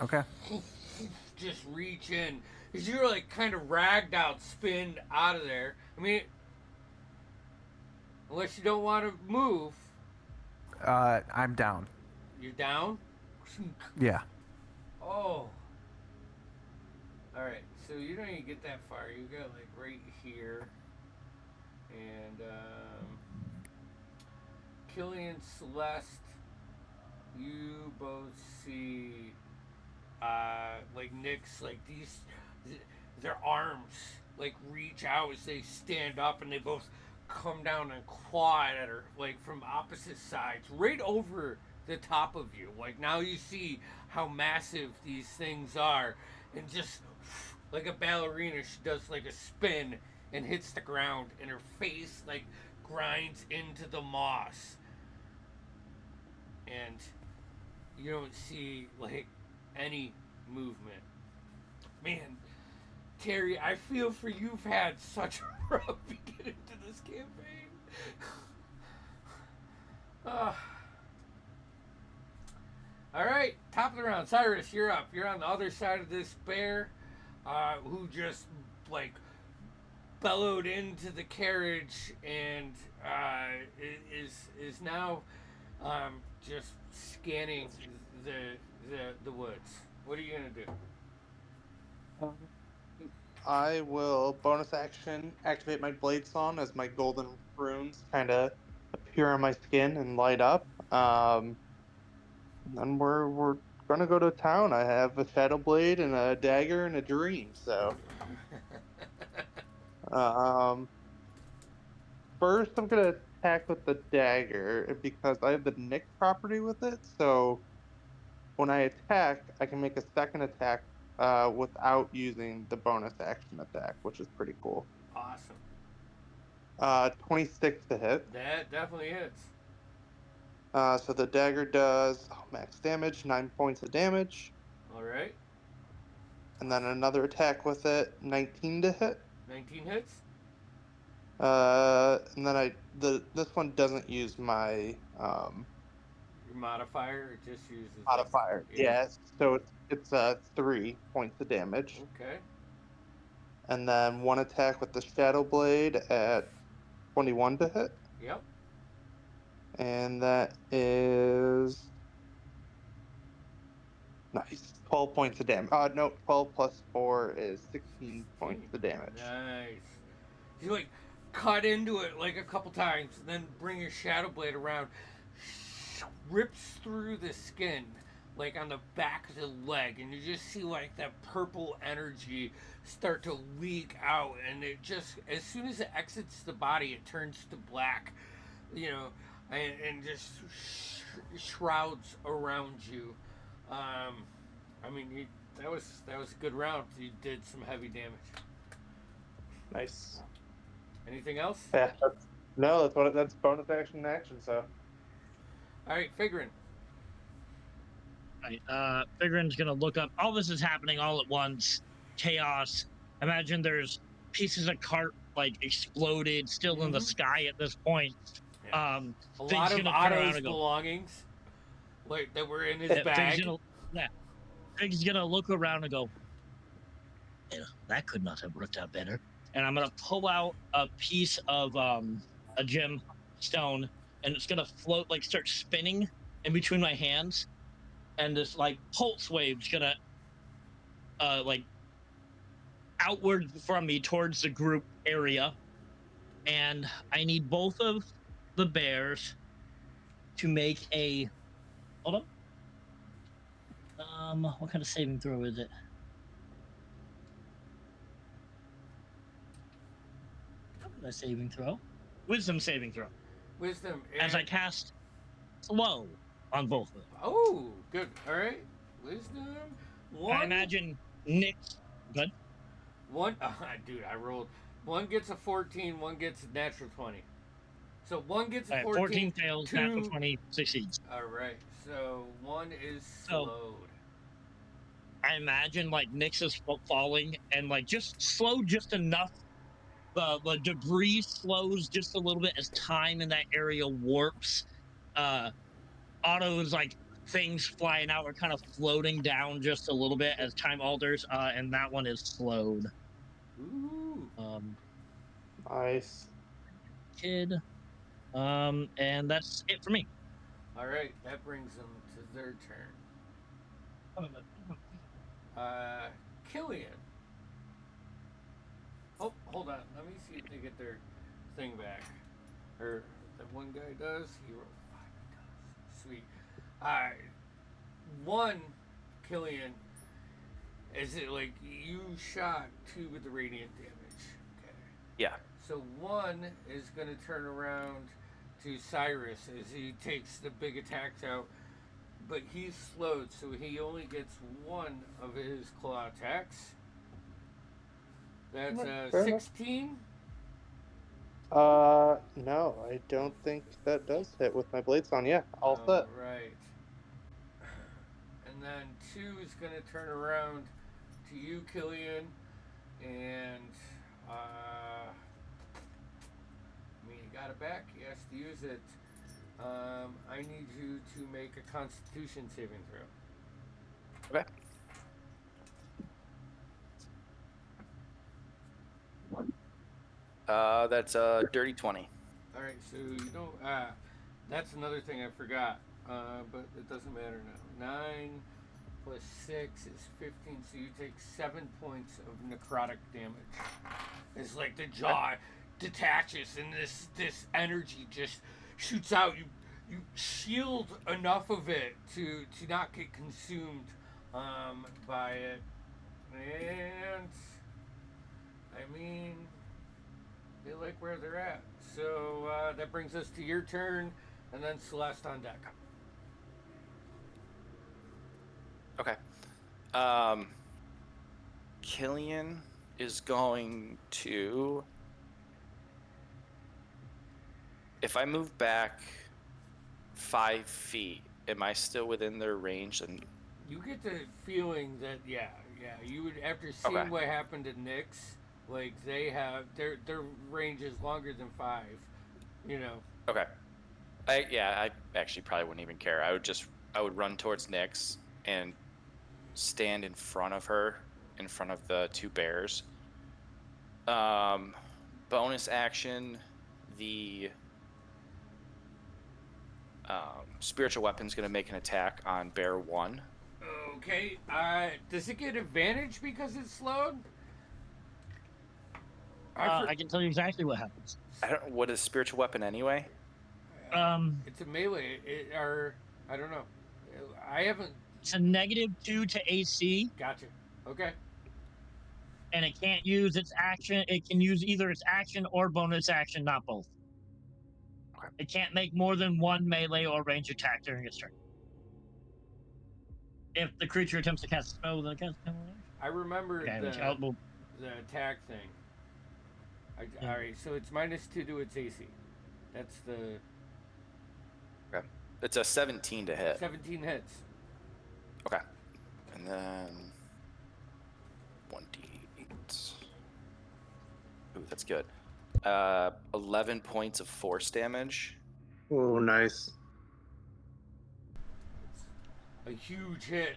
Okay. Just reach in. Because you're like kind of ragged out, spinned out of there. I mean, unless you don't want to move. I'm down. You're down? Yeah. Oh. Alright, so you don't even get that far. You got like right here. And, Killian, Celeste, you both see, like Nyx, like their arms, like reach out as they stand up and they both come down and claw at her, like from opposite sides, right over the top of you. Like now you see how massive these things are, and just like a ballerina, she does like a spin and hits the ground, and her face like grinds into the moss, and you don't see like any movement. Man, Terry, I feel for you've had such a rough beginning to this campaign. All right, top of the round. Cyrus, you're up. You're on the other side of this bear, who just like bellowed into the carriage and is now just scanning the woods. What are you gonna do? I will bonus action activate my blade song as my golden runes kind of appear on my skin and light up. And then we're gonna go to town. I have a shadow blade and a dagger and a dream. So, first I'm gonna attack with the dagger because I have the nick property with it. So when I attack, I can make a second attack without using the bonus action attack, which is pretty cool. Awesome. 26 to hit. That definitely hits. So the dagger does max damage, 9 points of damage. All right. And then another attack with it, 19 to hit. 19 hits. And then this one doesn't use my Your modifier, it just uses modifier. Yes. So it's 3 points of damage. Okay. And then one attack with the shadow blade at 21 to hit. Yep. And that is nice. 12 points of damage. No, 12 plus 4 is 16 points of damage. Nice. You like cut into it like a couple times, and then bring your shadow blade around, rips through the skin, like on the back of the leg, and you just see like that purple energy start to leak out, and it just, as soon as it exits the body, it turns to black, you know, and just shrouds around you. I mean, that was a good round. You did some heavy damage. Nice. Anything else? Yeah. That's bonus action. So. All right, Figrin. Right. Figurin's gonna look up. All this is happening all at once. Chaos. Imagine there's pieces of cart like exploded, still in the sky at this point. Yeah. A Fig's lot of gonna turn around Otto's and go. belongings, like that were in his bag. Fig's gonna look around and go. That could not have worked out better. And I'm gonna pull out a piece of a gem stone, and it's gonna float, like start spinning in between my hands, and this like pulse wave's gonna like outward from me towards the group area. And I need both of the bears to make a hold on. What kind of saving throw is it? A saving throw. Wisdom saving throw. Wisdom. As I cast slow on both of them. Oh, good. All right. Wisdom. One. I imagine Nick's good. One. Dude, I rolled. One gets a 14. One gets a natural 20. So one gets a 14. 14 fails. Natural 20 succeeds. All right. So one is slowed. I imagine like Nick's is falling and like just slow just enough. The debris slows just a little bit as time in that area warps. Otto's like things flying out are kind of floating down just a little bit as time alters, and that one is slowed. Ooh. Nice. Kid. And that's it for me. All right, that brings them to their turn. Killian. Oh, hold on. Let me see if they get their thing back. Or that one guy does. He rolled 5. He does. Sweet. One, Killian, is it like you shot 2 with the radiant damage? Okay. Yeah. So one is going to turn around to Cyrus as he takes the big attacks out. But he's slowed, so he only gets 1 of his claw attacks. That's 16. No, I don't think that does hit with my blades on. Yeah, all set. Right. And then 2 is going to turn around to you, Killian, and I mean, you got it back. He has to use it. I need you to make a Constitution saving throw. Okay. That's a dirty 20. All right, so you don't. That's another thing I forgot, but it doesn't matter now. 9 plus 6 is 15, so you take 7 points of necrotic damage. It's like the jaw detaches, and this energy just shoots out. You shield enough of it to not get consumed by it, and I mean, they like where they're at. So that brings us to your turn, and then Celeste on deck. Okay. Killian is going to, if I move back 5 feet, am I still within their range? And you get the feeling that yeah, you would, after seeing what happened to Nyx, like they have their range is longer than 5, you know. Okay. I actually probably wouldn't even care. I would run towards Nyx and stand in front of her, in front of the 2 bears. Bonus action, the spiritual weapon's going to make an attack on bear 1. Okay. Does it get advantage because it's slowed? I can tell you exactly what happens. I don't know, what is spiritual weapon anyway? It's a melee. I don't know. I haven't It's a -2 to AC, Gotcha. Okay. and it can't use its action. It can use either its action or bonus action, not both. Okay. It can't make more than one melee or range attack during its turn. If the creature attempts to cast a spell, then it casts penalty. I remember Okay, the attack thing. Yeah. All right, so it's -2 to its AC. That's the Okay. It's a 17 to hit. 17 hits. Okay. And then 1d8. Ooh, that's good. 11 points of force damage. Oh, nice. A huge hit.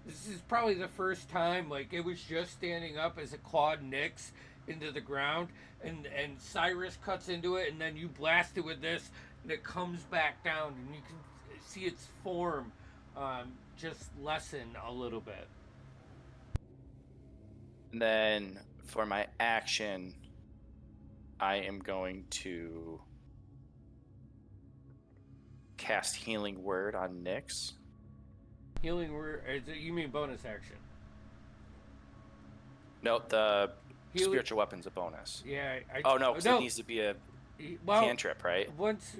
This is probably the first time, like, it was just standing up as a clawed Nyx into the ground, and Cyrus cuts into it, and then you blast it with this, and it comes back down, and you can see its form just lessen a little bit. And then for my action, I am going to cast Healing Word on Nyx. Healing word, you mean bonus action? No, the Healing- spiritual weapon's a bonus. Yeah. Oh no, because it needs to be a cantrip, right? Once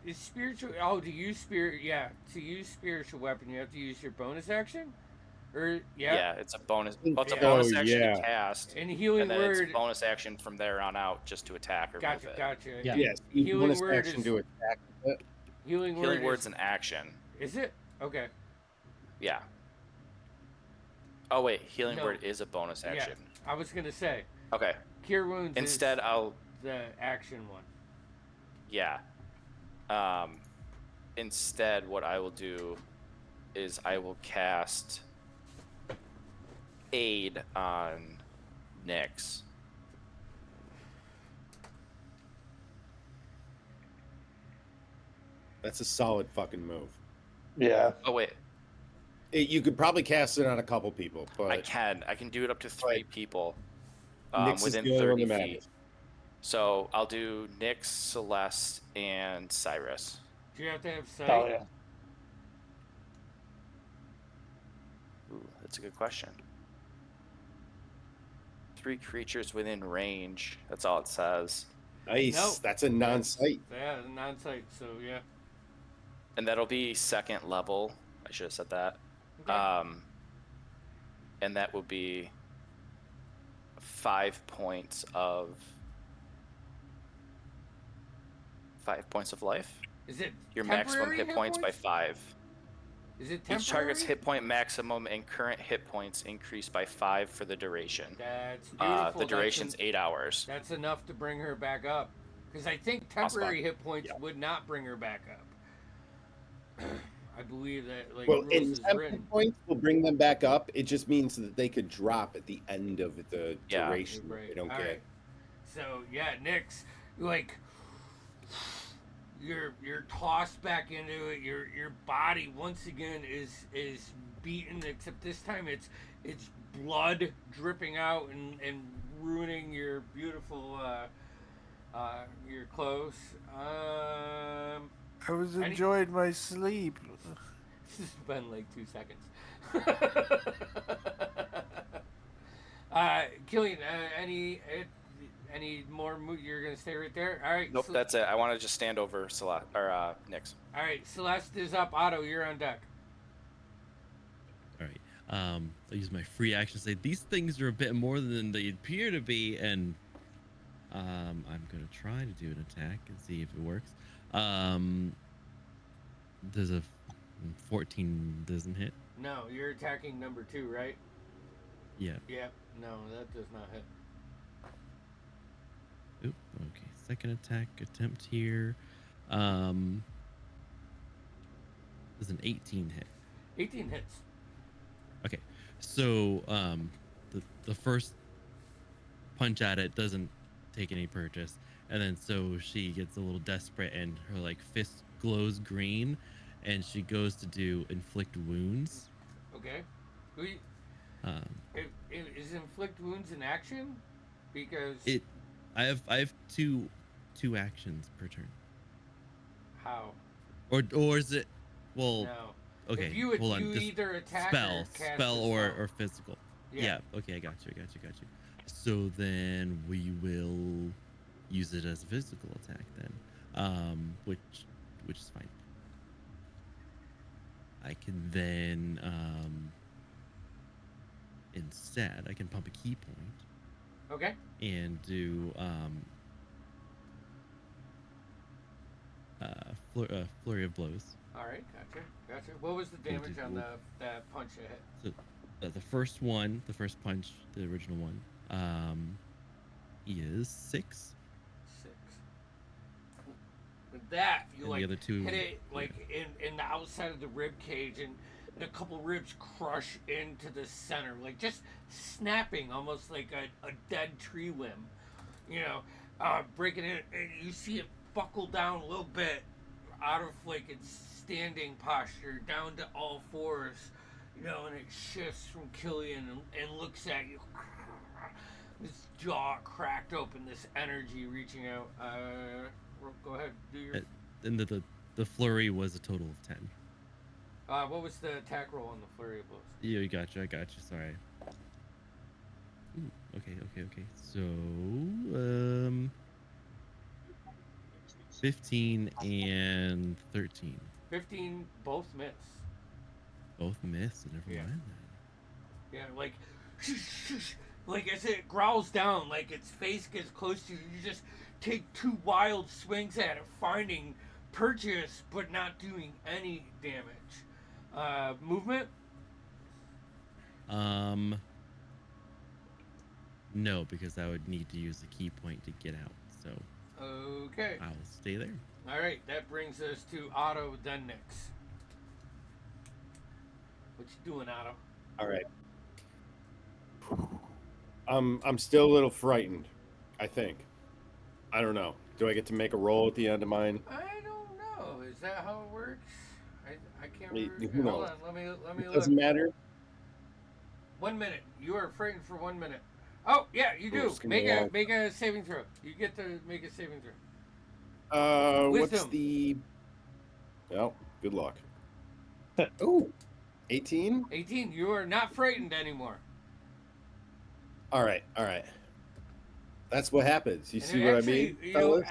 is spiritual. Oh, to use spirit. Yeah, to use spiritual weapon, you have to use your bonus action. Or Yeah, it's a bonus. Well, it's a Yeah. bonus Oh, action yeah. to cast, And healing and then word. it's a bonus action from there on out just to attack or move it. Gotcha. Yeah. Yes, Healing bonus word action is- to attack with it. Healing Healing word Word's is, an action. Is it? Okay. Yeah. Oh wait, Healing No. Word is a bonus action. Yeah, I was gonna say Okay. cure wounds. Instead, is I'll the action one. yeah. Instead, what I will do is I will cast Aid on Nyx. That's a solid fucking move. Yeah. Oh wait, You could probably cast it on a couple people, but I can do it up to 3 people Nyx is within the only one 30 that feet. matters. So I'll do Nyx, Celeste, and Cyrus. Do you have to have sight? Oh yeah. Ooh, that's a good question. 3 creatures within range. That's all it says. Nice. Nope. That's a non-sight. Yeah, non-sight. So yeah. And that'll be 2nd level. I should have said that. Okay. And that will be 5 points of life. Is it Your maximum temporary hit points by 5. Is it temporary? Each target's hit point maximum and current hit points increase by 5 for the duration. That's beautiful. The duration's 8 hours. That's enough to bring her back up. Because I think temporary hit points would not bring her back up. I believe that Well, rules in is 10 written. points will bring them back up. It just means that they could drop at the end of the Yeah. duration. Right. They don't All get. right. So yeah, Nyx, like you're tossed back into it. Your body once again is beaten, except this time it's blood dripping out and ruining your beautiful your clothes. I was Any- enjoying my sleep. This has been like 2 seconds. Killian, any more? You're gonna stay right there. All right. Nope, that's it. I want to just stand over Celeste or Nyx. All right. Celeste is up. Otto, you're on deck. All right. I'll use my free action to say these things are a bit more than they appear to be, and I'm gonna try to do an attack and see if it works. Does a 14 doesn't hit? No, you're attacking number 2, right? Yeah. Yep. No, that does not hit. Oop. Okay. Second attack attempt here. Does an 18 hit? 18 hits. Okay, so the first punch at it doesn't take any purchase, and then so she gets a little desperate, and her like fist glows green, and she goes to do inflict wounds. Okay. Who you, Um, is inflict wounds an action? Because I have two actions per turn, how? or is it? Well, No. Okay, If you would hold on. do Just either attack spell, or cast spell a or spell. or physical. Yeah. Yeah. Okay, I got you. So then we will use it as a physical attack then, which is fine. I can then instead I can pump a key point. Okay. And do flurry of blows. All right, gotcha. What was the damage on that punch it hit? So the first punch, the original one, is 6. 6. With that, you And like the other two, hit it like in the outside of the rib cage, and a couple ribs crush into the center, like just snapping, almost like a dead tree limb. You know, breaking it, and you see it buckle down a little bit out of like its standing posture down to all fours, you know, and it shifts from Killian and looks at you. This jaw cracked open, this energy reaching out. Go ahead, do your. And the flurry was a total of 10. What was the attack roll on the flurry of blows? Yeah, I got you. Sorry. Ooh, okay. So 15 and 13. 15 both miss. Both miss. Never mind that. Yeah, like as it growls down, like its face gets close to you, you just take 2 wild swings at it, finding purchase but not doing any damage. Movement? No, because I would need to use the key point to get out. So Okay. I'll stay there. All right, that brings us to Otto, then Nyx. What you doing, Otto? All right. I'm still a little frightened, I think. I don't know. Do I get to make a roll at the end of mine? I don't know. Is that how it works? I can't Who remember. Hold knows? on, let me It look. doesn't matter. 1 minute. You are frightened for 1 minute. Oh yeah, you do. Ooh, Make a saving throw. You get to make a saving throw. What's Wisdom. the? Well, good luck. Ooh, 18. 18. You are not frightened anymore. All right. That's what happens. You And see what actually, I mean? You know, fellas?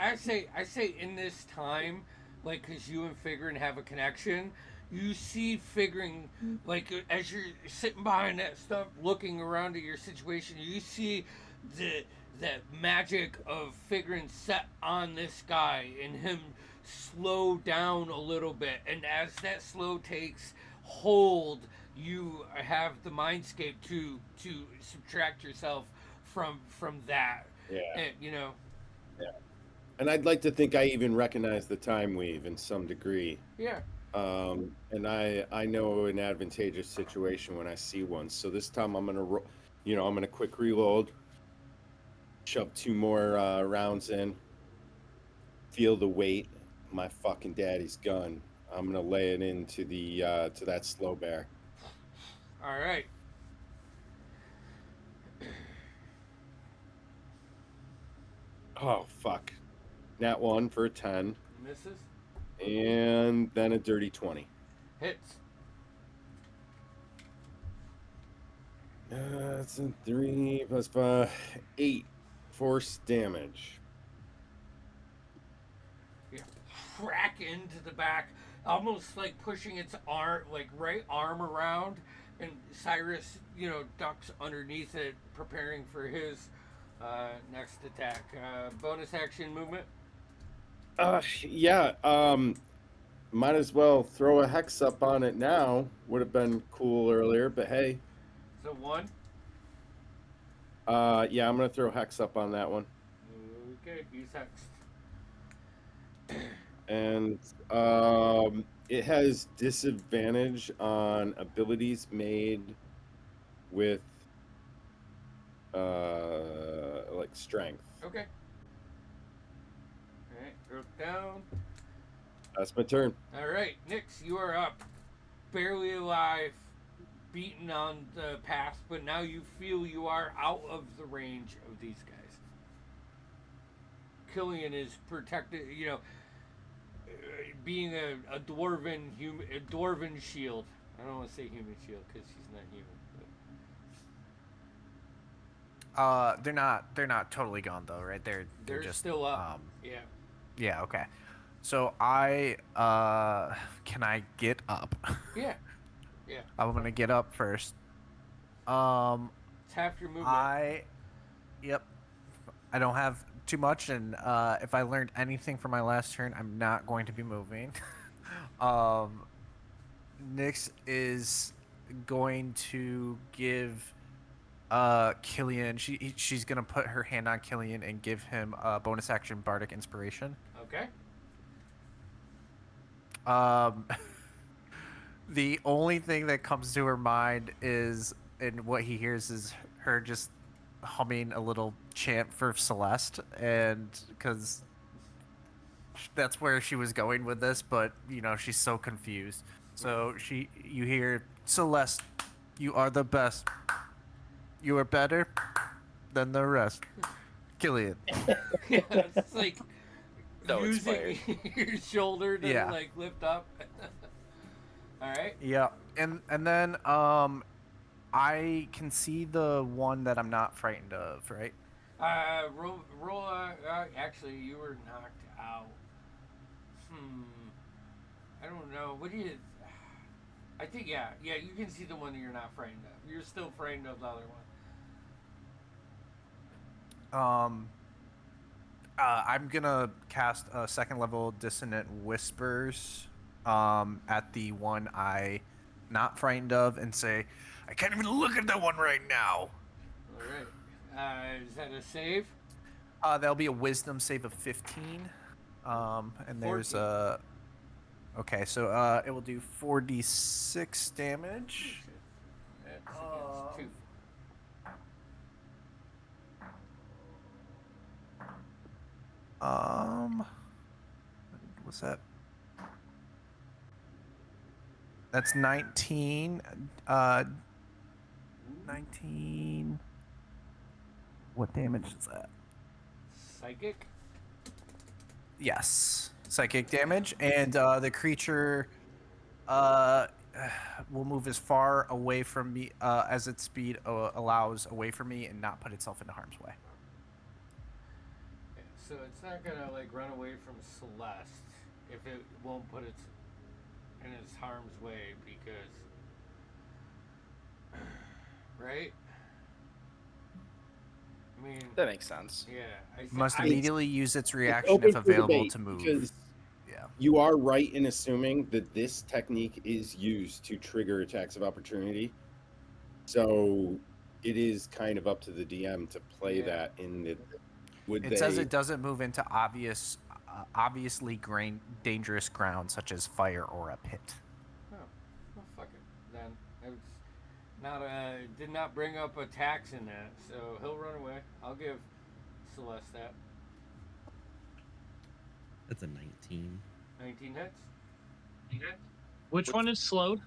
I say in this time, like, because you and Figuring have a connection, you see Figuring, like, as you're sitting behind that stuff, looking around at your situation, you see the magic of Figuring set on this guy and him slow down a little bit. And as that slow takes hold, you have the mindscape to subtract yourself from that. Yeah. And, you know. Yeah. And I'd like to think I even recognize the time weave in some degree. Yeah. And I know an advantageous situation when I see one. So this time I'm gonna quick reload, shove 2 more rounds in, feel the weight of my fucking daddy's gun. I'm gonna lay it into the to that slow bear. All right. Oh fuck! Nat 1 for a 10. Misses. And then a dirty 20. Hits. That's a 3 plus 5, 8 force damage. You crack into the back, almost like pushing its arm, like right arm around, and Cyrus, you know, ducks underneath it, preparing for his next attack. Bonus action movement. Yeah. Might as well throw a hex up on it now. Would have been cool earlier, but hey. So 1. Yeah, I'm gonna throw hex up on that one. Okay, he's hexed. And it has disadvantage on abilities made with like strength. Okay. All right, go down. That's my turn. All right, Nyx, you are up, barely alive, beaten on the path, but now you feel you are out of the range of these guys. Killian is protected, you know, being a dwarven shield. I don't want to say human shield because she's not human. They're not totally gone though, right? They're just still up. Yeah. Yeah, okay. So can I get up? Yeah. Yeah. I'm gonna get up first. It's half your movement. Yep. I don't have too much, and if I learned anything from my last turn, I'm not going to be moving. Nyx is going to give Killian. She's gonna put her hand on Killian and give him a bonus action bardic inspiration. Okay. The only thing that comes to her mind is, and what he hears is her just humming a little chant for Celeste, and because that's where she was going with this, but she's so confused. So you hear, Celeste, you are the best. You are better than the rest. Killian. Yeah, it's like So using your shoulder to lift up. All right. Yeah, and then I can see the one that I'm not frightened of, right? Roll. Actually, you were knocked out. I don't know. What do you? I think yeah. You can see the one that you're not frightened of. You're still frightened of the other one. I'm gonna cast a second level Dissonant Whispers at the one I not frightened of and say, I can't even look at that one right now. All right. Is that a save? That'll be a Wisdom save of 15. And there's 14. Okay, so it will do 4d6 damage. That's against 2. What's that? That's 19. 19. What damage is that? Psychic? Yes. Psychic damage. And the creature will move as far away from me as its speed allows away from me and not put itself into harm's way. Okay, so it's not going to run away from Celeste if it won't put it in its harm's way because... Right? I mean, that makes sense. Yeah. Must immediately use its reaction if available to move. Because you are right in assuming that this technique is used to trigger attacks of opportunity. So it is kind of up to the DM to play that in the... It says it doesn't move into obviously dangerous ground such as fire or a pit. Oh, well, fuck it. Then it's not did not bring up attacks in that, so he'll run away. I'll give Celeste that. That's a 19. 19 hits. Which one is slowed?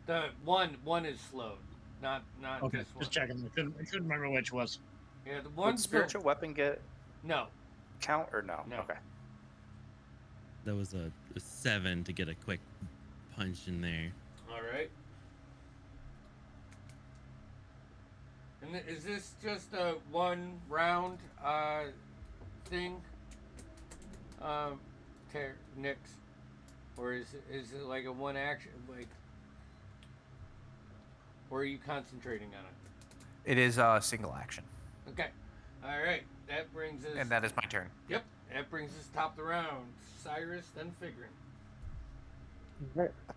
The one is slowed, not okay, this one. Just checking. I couldn't remember which was. Yeah, the one. Would spiritual weapon get count or no? No. Okay. That was a 7 to get a quick punch in there. All right. And is this just a one round thing? Nyx, or is it like a one action or are you concentrating on it? It is a single action. Okay. All right. That brings us. And that is my turn. Yep. That brings us top of the round. Cyrus, then Figurin.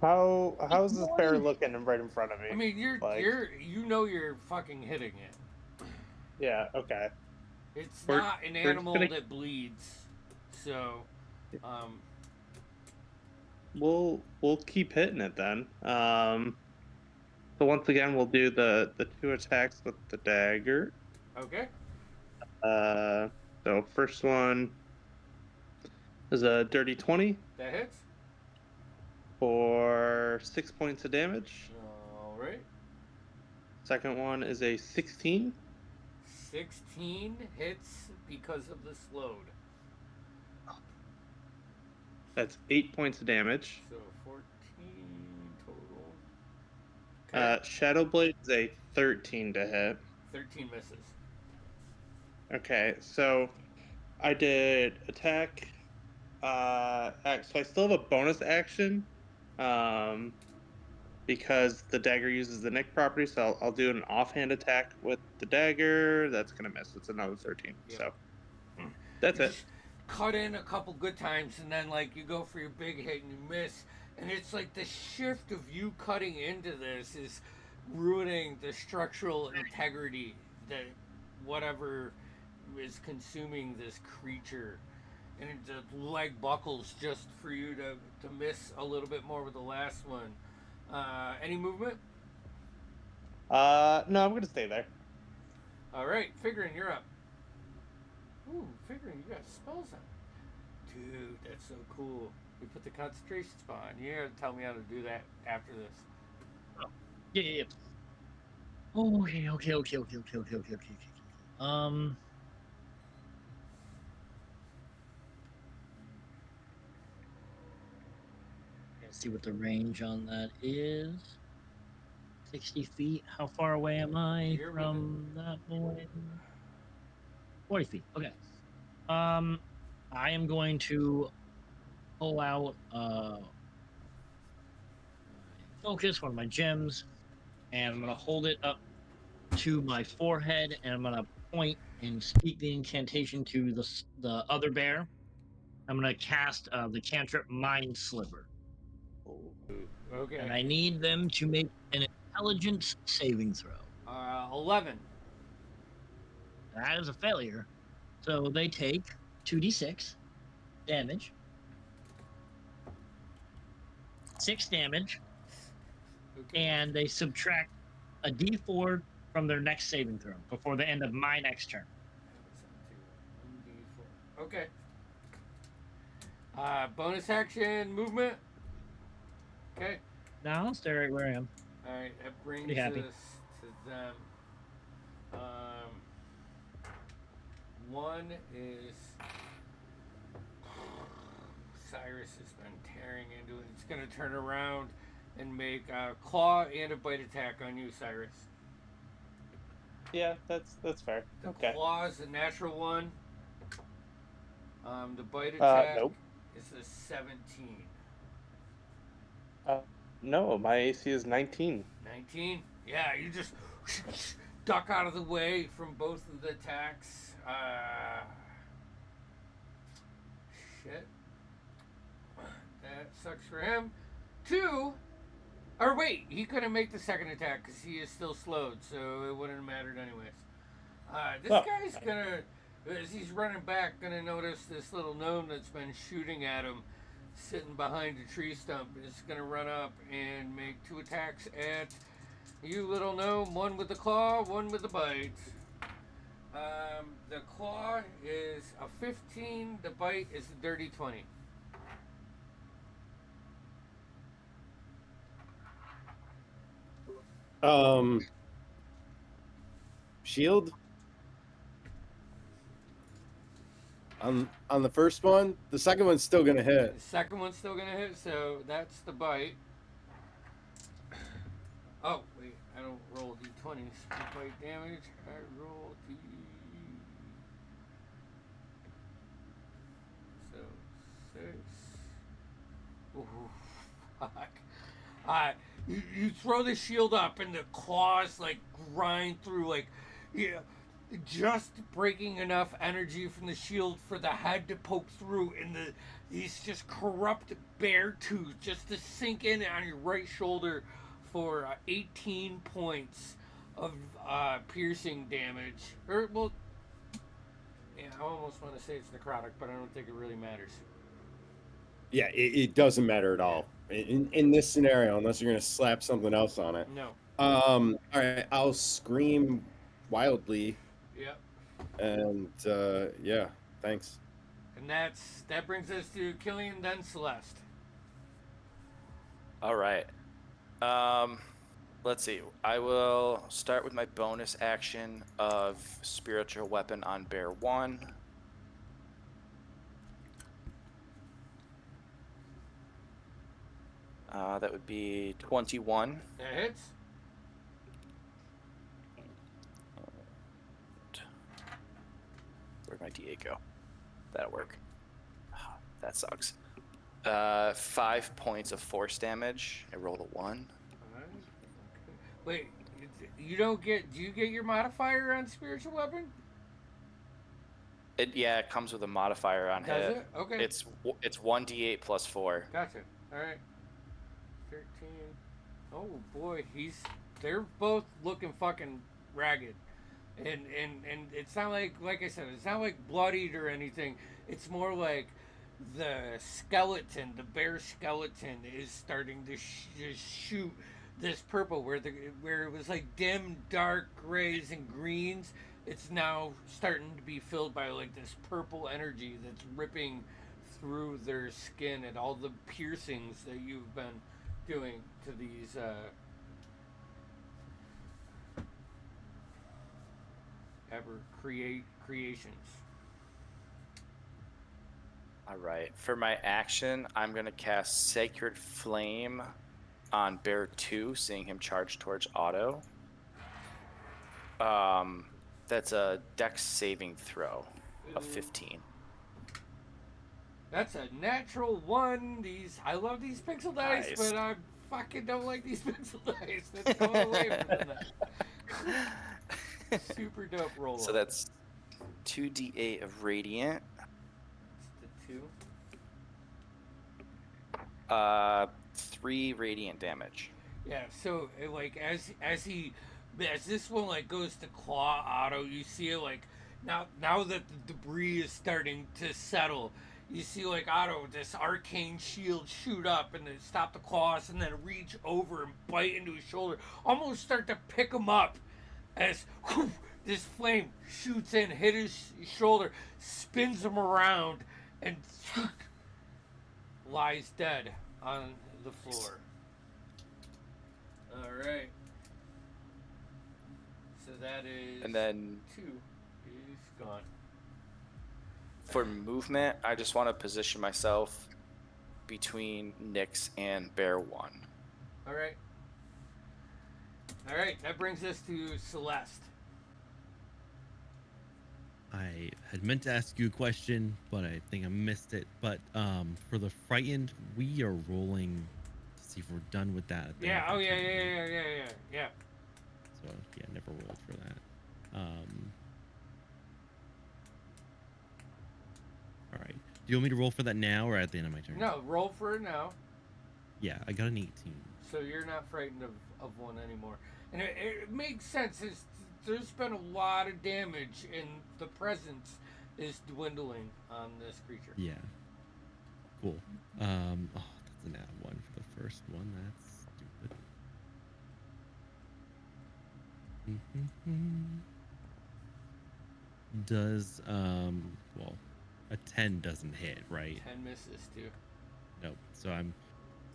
How's this bear looking right in front of me? I mean, you're fucking hitting it. Yeah. Okay. It's not an animal that bleeds, so. We'll keep hitting it then. So once again, we'll do the 2 attacks with the dagger. Okay. So first one is a dirty 20. That hits. For 6 points of damage. All right. Second one is a 16. 16 hits because of the slowed. That's 8 points of damage. So 14 total. Okay. Shadow Blade is a 13 to hit. 13 misses. Okay, so I did attack. So I still have a bonus action, because the dagger uses the nick property. So I'll do an offhand attack with the dagger. That's gonna miss. It's another 13. Yeah. So that's You it. just cut in a couple good times, and then like you go for your big hit and you miss, and it's like the shift of you cutting into this is ruining the structural integrity that whatever is consuming this creature, and the leg buckles just for you to miss a little bit more with the last one. Any movement? No, I'm gonna stay there. All right, Figuring, you're up. Ooh, Figuring, you got spells on. Dude, that's so cool. You put the concentration spell on. You gotta tell me how to do that after this. Yeah. Okay. Let's see what the range on that is. 60 feet. How far away am I You're from that boy? 40 feet. Okay. I am going to pull out focus, one of my gems, and I'm gonna hold it up to my forehead, and I'm gonna point and speak the incantation to the other bear. I'm gonna cast the cantrip Mind Sliver, Okay. and I need them to make an intelligence saving throw. 11. That is a failure, so they take 2d6 damage, 6 damage, Okay. and they subtract a d4 from their next saving throw before the end of my next turn. Okay. Bonus action movement. Okay. Now I'll stay right where I am. All right. That brings Pretty happy. us to them. One is Cyrus has been tearing into it. It's gonna turn around and make a claw and a bite attack on you, Cyrus. Yeah, that's fair. The Okay. claw is a natural one. The bite attack Nope. is a 17. No, my AC is 19. 19? Yeah, you just duck out of the way from both of the attacks. Shit. That sucks for him. 2. Or wait, he couldn't make the second attack because he is still slowed, so it wouldn't have mattered anyways. This guy's gonna, as he's running back, gonna notice this little gnome that's been shooting at him, sitting behind a tree stump, is gonna run up and make 2 attacks at you, little gnome. One with the claw, one with the bite. The claw is a 15. The bite is a dirty 20. Shield on the first one. The second one's still gonna hit. The second one's still gonna hit, so that's the bite. Oh wait, I don't roll d20s for bite damage. I roll d. So 6. Ooh, fuck. You throw the shield up and the claws like grind through, like, yeah, just breaking enough energy from the shield for the head to poke through, and these just corrupt bear tooth just to sink in on your right shoulder for 18 points of piercing damage. Or well, yeah, I almost want to say it's necrotic, but I don't think it really matters. Yeah, it doesn't matter at all in this scenario unless you're gonna slap something else on it. No. All right, I'll scream wildly. Yep. And yeah, thanks. And that brings us to Killian, then Celeste. All right. Let's see. I will start with my bonus action of spiritual weapon on bear 1. That would be 21. That hits. Where'd my D8 go? That'll work. That sucks. 5 points of force damage. I rolled a 1. Okay. Wait, you don't get? Do you get your modifier on spiritual weapon? It comes with a modifier on Does hit. it? Okay. It's 1d8 plus 4. Gotcha. All right. 13. Oh boy, they're both looking fucking ragged, and it's not like I said, it's not like bloodied or anything. It's more like the bear skeleton is starting to just shoot this purple where it was like dim dark grays and greens. It's now starting to be filled by like this purple energy that's ripping through their skin and all the piercings that you've been doing to these creations. All right. For my action, I'm going to cast Sacred Flame on Bear 2, seeing him charge towards Otto. That's a Dex saving throw of 15. That's a natural one. I love these pixel dice, Nice. but I fucking don't like these pixel dice. Let's go away from that. Super dope roll. So that's 2d8 of radiant. It's the 2. 3 radiant damage. Yeah. So like as this one like goes to claw Otto, you see it like now that the debris is starting to settle. You see like Otto, this arcane shield shoot up and then stop the claws and then reach over and bite into his shoulder. Almost start to pick him up as whew, this flame shoots in, hit his shoulder, spins him around, and lies dead on the floor. Alright. So that is... And then 2 is gone. for movement, I just want to position myself between Nyx and Bear 1. Alright. Alright, that brings us to Celeste. I had meant to ask you a question, but I think I missed it. But for the frightened, we are rolling to see if we're done with that. Yeah, oh yeah. So yeah, never rolled for that. All right. Do you want me to roll for that now or at the end of my turn? No, roll for it now. Yeah, I got an 18. So you're not frightened of one anymore. And it makes sense. There's been a lot of damage, and the presence is dwindling on this creature. Yeah. Cool. Oh, that's an add 1 for the first one. That's stupid. Does well, a 10 doesn't hit, right? 10 misses too. Nope. So I'm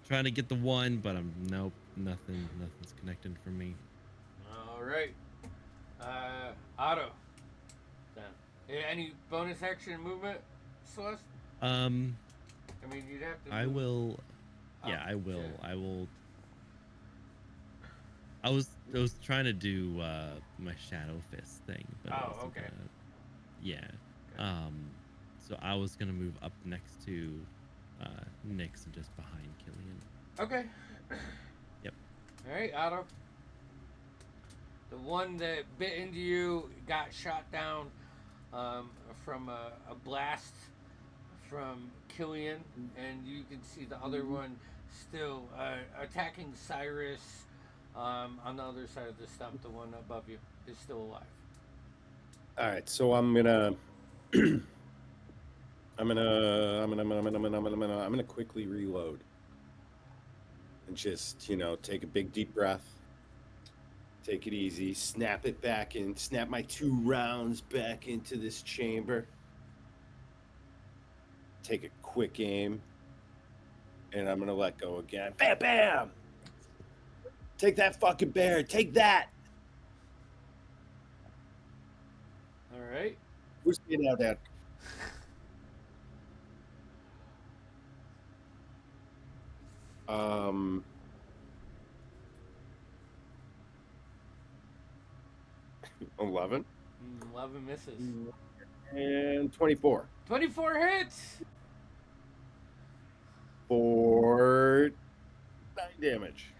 trying to get the 1, but nope, nothing's connecting for me. All right. Otto. Then. Any bonus action movement, Celeste? I mean, you'd have to. I move will. Yeah, up I will. to- I will. I was trying to do my shadow fist thing, but I Oh, wasn't okay. gonna- yeah. Okay. So I was gonna move up next to Nyx and just behind Killian. Okay. Yep. All right, Otto. The one that bit into you got shot down from a blast from Killian, and you can see the other one still attacking Cyrus on the other side of the stump. The one above you is still alive. All right, so I'm gonna quickly reload and just take a big deep breath, take it easy, snap my 2 rounds back into this chamber, take a quick aim, and I'm gonna let go again. Bam, bam! Take that fucking bear! Take that! All right. Who's getting out there? 11 11 misses. and 24 24 hits. for 9 damage.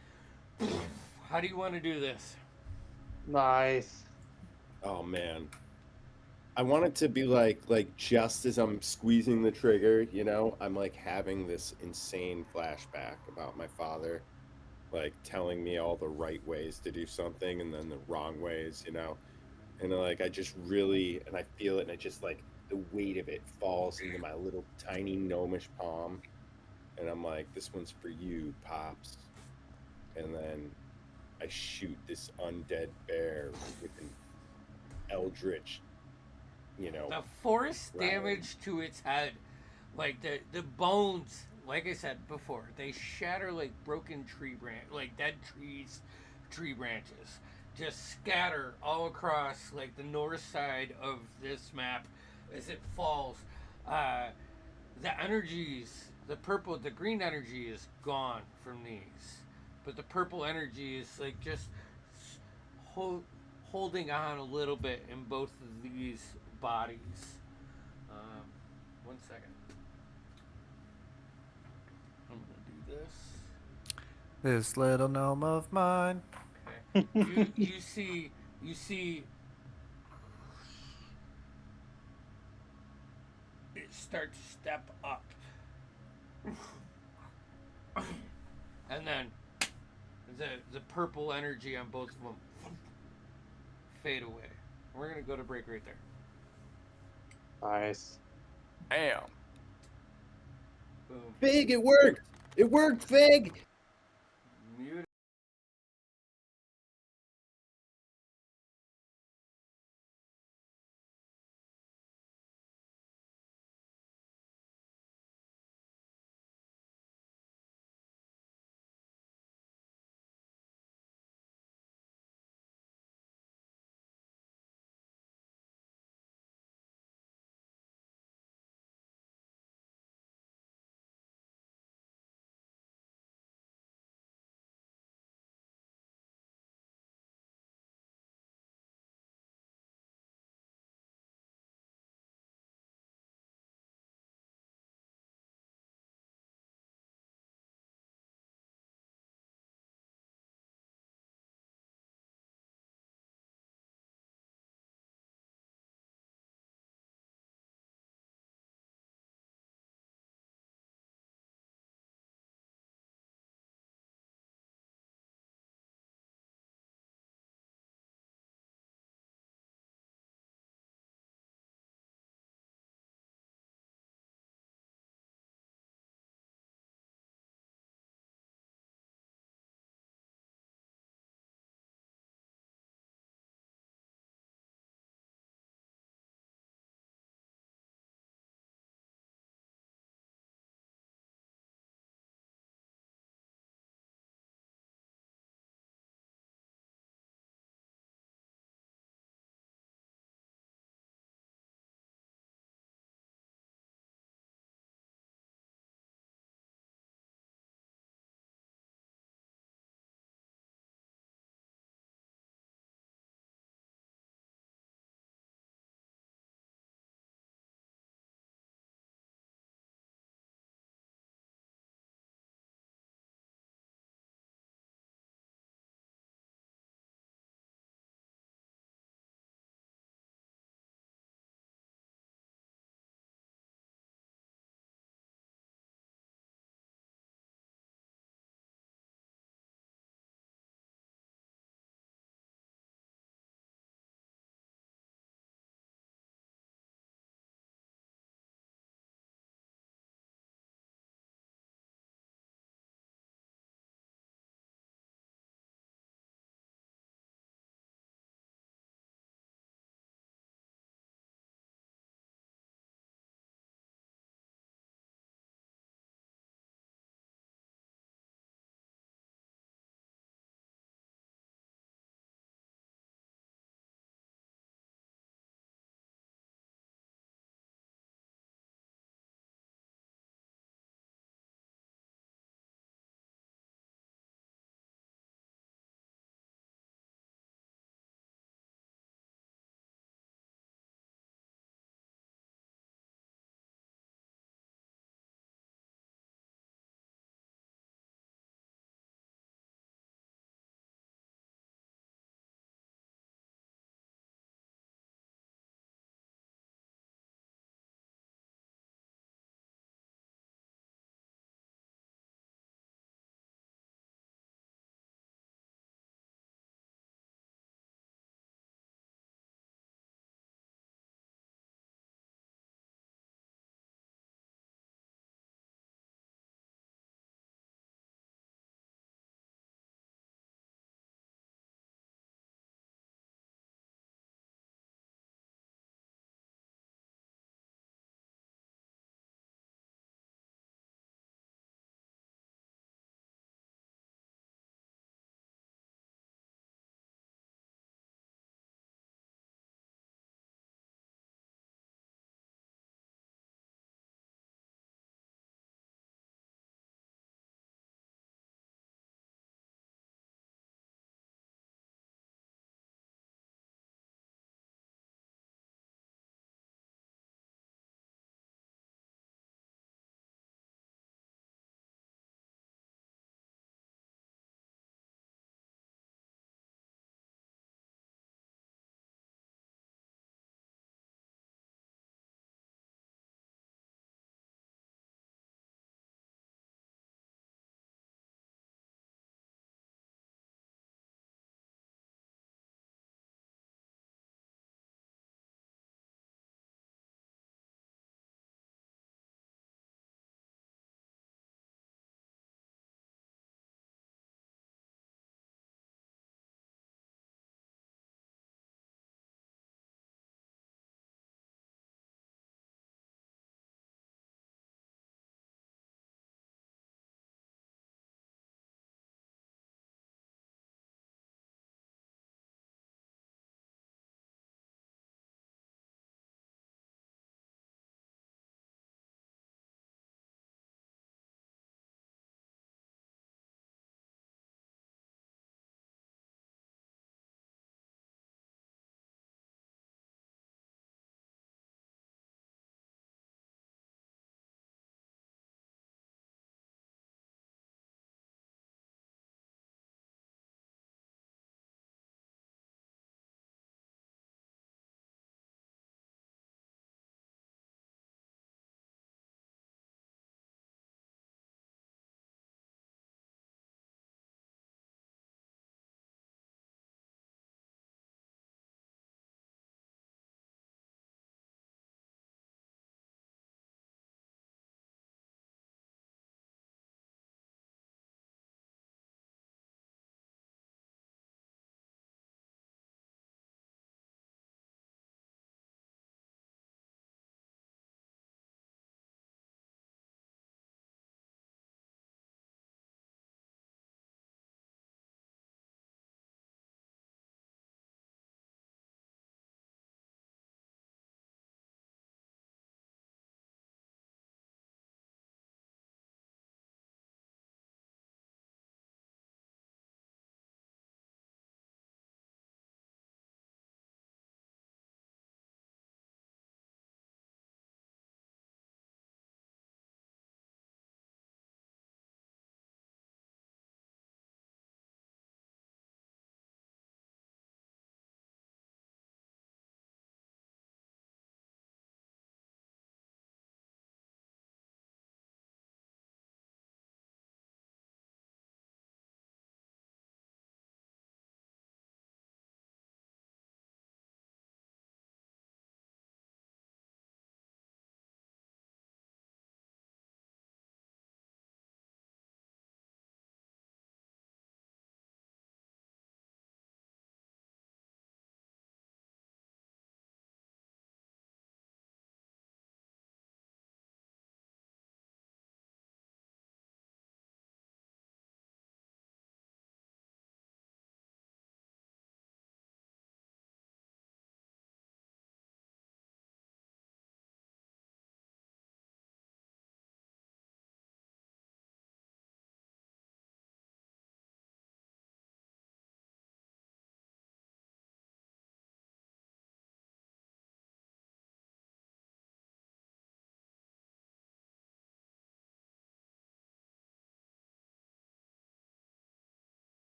How do you want to do this? Nice. Oh man. I want it to be like just as I'm squeezing the trigger, you know, I'm like having this insane flashback about my father like telling me all the right ways to do something and then the wrong ways, you know. And like I just really and I feel it and I just like the weight of it falls into my little tiny gnomish palm and I'm like, this one's for you, Pops. And then I shoot this undead bear with an eldritch, you know, The force right. damage to its head, like the bones, like I said before, they shatter like broken like dead tree branches, just scatter all across like the north side of this map as it falls. Uh, the energies, the green energy is gone from these, but the purple energy is like just hold, holding on a little bit in both of these bodies. 1 second. I'm gonna do this. This little gnome of mine. Okay. You see it start to step up. And then the purple energy on both of them fade away. We're gonna go to break right there. Nice. Damn. Boom. Fig, it worked! It worked, Fig! Mute.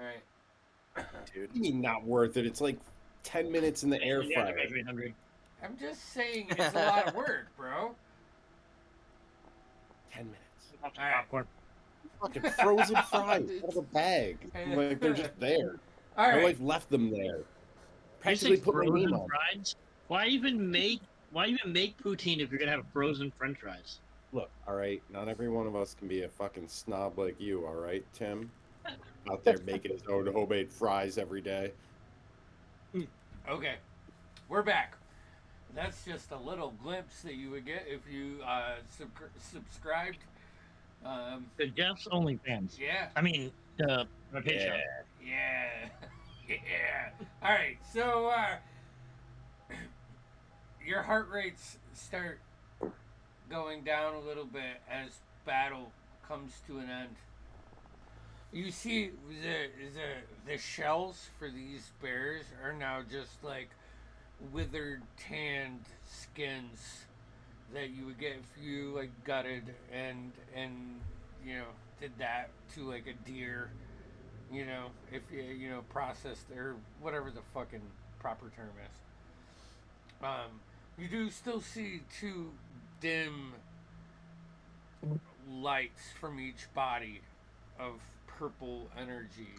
right. dude. What do you mean not worth it? It's like 10 minutes in the air Yeah, fryer. 300. I'm just saying it's a lot of work, bro. 10 minutes. All right. Popcorn. Fucking frozen fries out of a bag. Like they're just there. All My right. wife left them there. You Practically say put my name frozen on. fries? Why even make poutine if you're gonna have frozen French fries? Look, all right, not every one of us can be a fucking snob like you, all right, Tim? Out there making his own homemade fries every day. Okay. We're back. That's just a little glimpse that you would get if you subscribed. The Jeff's OnlyFans. Yeah. I mean, the Patreon. Yeah. Yeah. All right. So your heart rates start going down a little bit as battle comes to an end. You see the shells for these bears are now just like withered, tanned skins that you would get if you like gutted and you know did that to like a deer. You know, if you know processed or whatever the fucking proper term is. You do still see two dim lights from each body of purple energy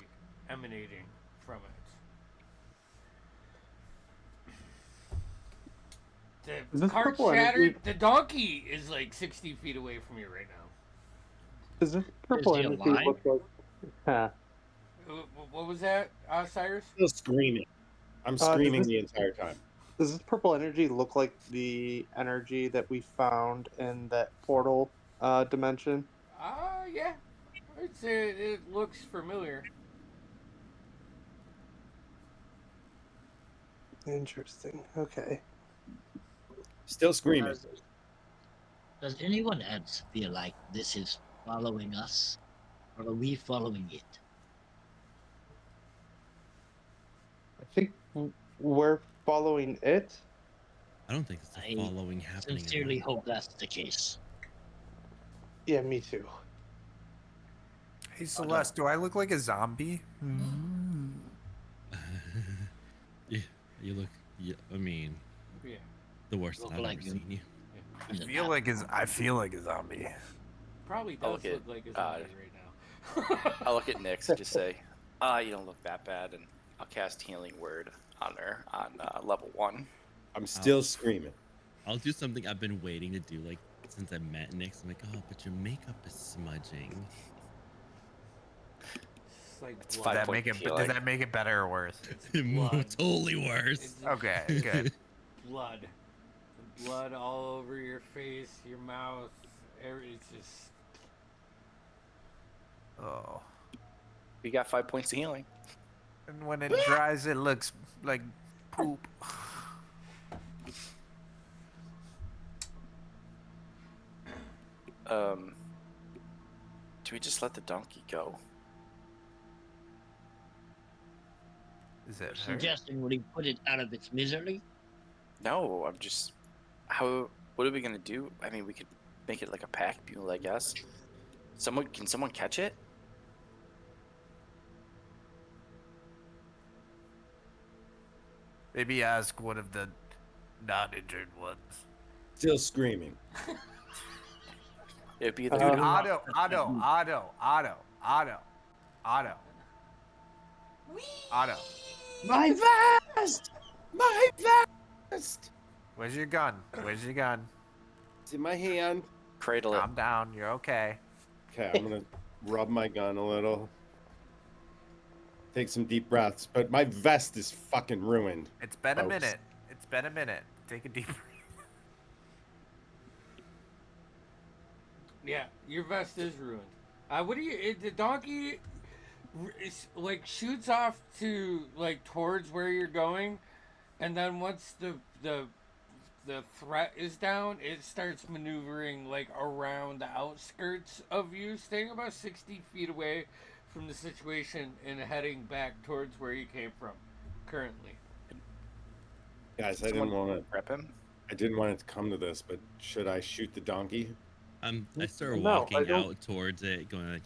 emanating from it. Is The this cart purple shattered. energy- The donkey is like 60 feet away from you right now. Does this purple he energy alive? look like? Huh. What was that, Cyrus? Still screaming. I'm does screaming this- the entire time. Does this purple energy look like the energy that we found in that portal dimension? Yeah. I'd say it looks familiar. Interesting. Okay. Still screaming. Does anyone else feel like this is following us? Or are we following it? I think we're following it. I don't think it's a I following happening. at Sincerely all. hope that's the case. Yeah, me too. Hey Celeste, do I look like a zombie? Yeah, you look. Yeah, I mean, Yeah. the worst that Look I've like ever him. seen you. I feel like a zombie. Probably I'll does look look at, like a zombie right now. I'll look at Nyx and just say, you don't look that bad, and I'll cast Healing Word on her on level 1. I'm still screaming. I'll do something I've been waiting to do, like since I met Nyx. I'm like, oh, but your makeup is smudging. It's like It's blood. five point Does healing. that make it better or worse? blood. Totally worse. It's Okay, good. blood. Blood all over your face, your mouth. It's just. Oh. We got 5 points of healing. And when it dries, it looks like poop. Do we just let the donkey go? Is it her? Suggesting we put it out of its misery? No, I'm just. What are we gonna do? I mean, we could make it like a pack mule, I guess. Can someone catch it? Maybe ask one of the non-injured ones. Still screaming. It'd be Dude, the Otto. My vest! My vest! Where's your gun? It's in my hand. cradle it. Calm down. You're okay. Okay, I'm gonna rub my gun a little. Take some deep breaths, but my vest is fucking ruined. It's been a folks. minute. Take a deep breath. Yeah, your vest is ruined. What do you? The donkey, like shoots off to like towards where you're going, and then once the threat is down, it starts maneuvering like around the outskirts of you, staying about 60 feet away from the situation and heading back towards where you came from. Currently, Guys, I Someone didn't want to. prep him. I didn't want it to come to this, but should I shoot the donkey? I start No, I walking don't- out towards it, going like,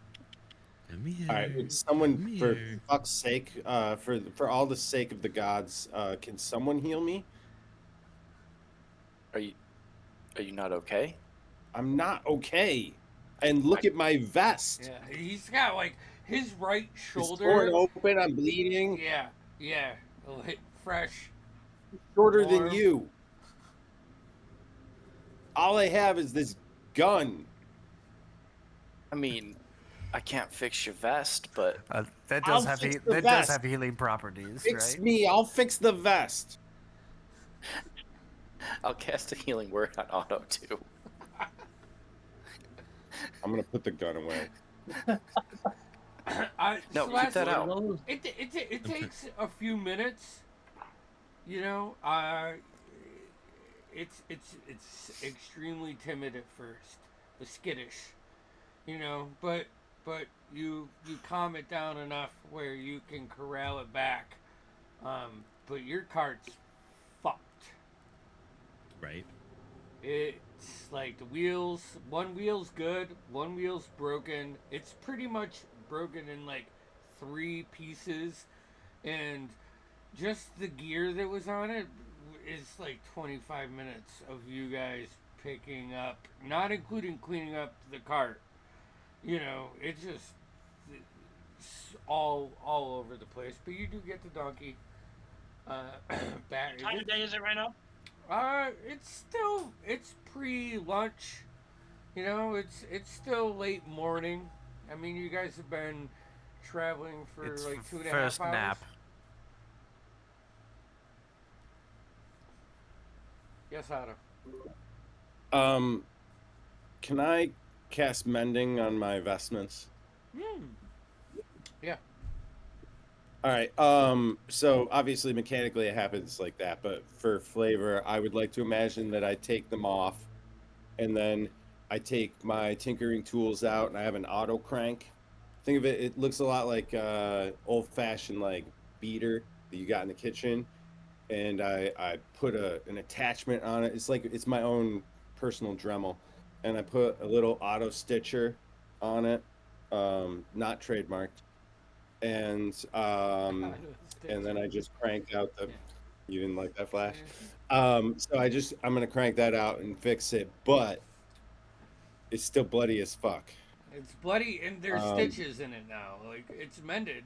Come here. All right, would someone, Come for here. fuck's sake, for all the sake of the gods, can someone heal me? Are you not okay? I'm not okay. And look at my vest. Yeah, he's got like his right It's torn shoulder. open. I'm bleeding. Yeah, fresh. Shorter than Warm. you. All I have is this gun. I mean, I can't fix your vest, but That I'll does have fix the that does vest. have healing properties, Fix right? me. I'll fix the vest. I'll cast a healing word on Otto too. I'm gonna put the gun away. No, keep that out. It takes a few minutes. You know, it's extremely timid at first, skittish. You know, but you calm it down enough where you can corral it back. But your cart's fucked. Right. It's like the wheels, one wheel's good, one wheel's broken. It's pretty much broken in like 3 pieces, and just the gear that was on it is like 25 minutes of you guys picking up, not including cleaning up the cart. You know, it's all over the place. But you do get the donkey back. What time of day is it right now? It's pre-lunch. You know, it's still late morning. I mean, you guys have been traveling for It's like 2.5 hours. first nap. Yes, Otto. Can I cast mending on my vestments? Yeah. All right. So obviously mechanically it happens like that, but for flavor, I would like to imagine that I take them off and then I take my tinkering tools out and I have an auto crank. Think of it, it looks a lot like old-fashioned like beater that you got in the kitchen. And I put an attachment on it. It's like it's my own personal Dremel. And I put a little auto stitcher on it, not trademarked. And then I just crank out the. You didn't like that flash. So I'm gonna crank that out and fix it, but it's still bloody as fuck. It's bloody, and there's stitches in it now. Like, it's mended.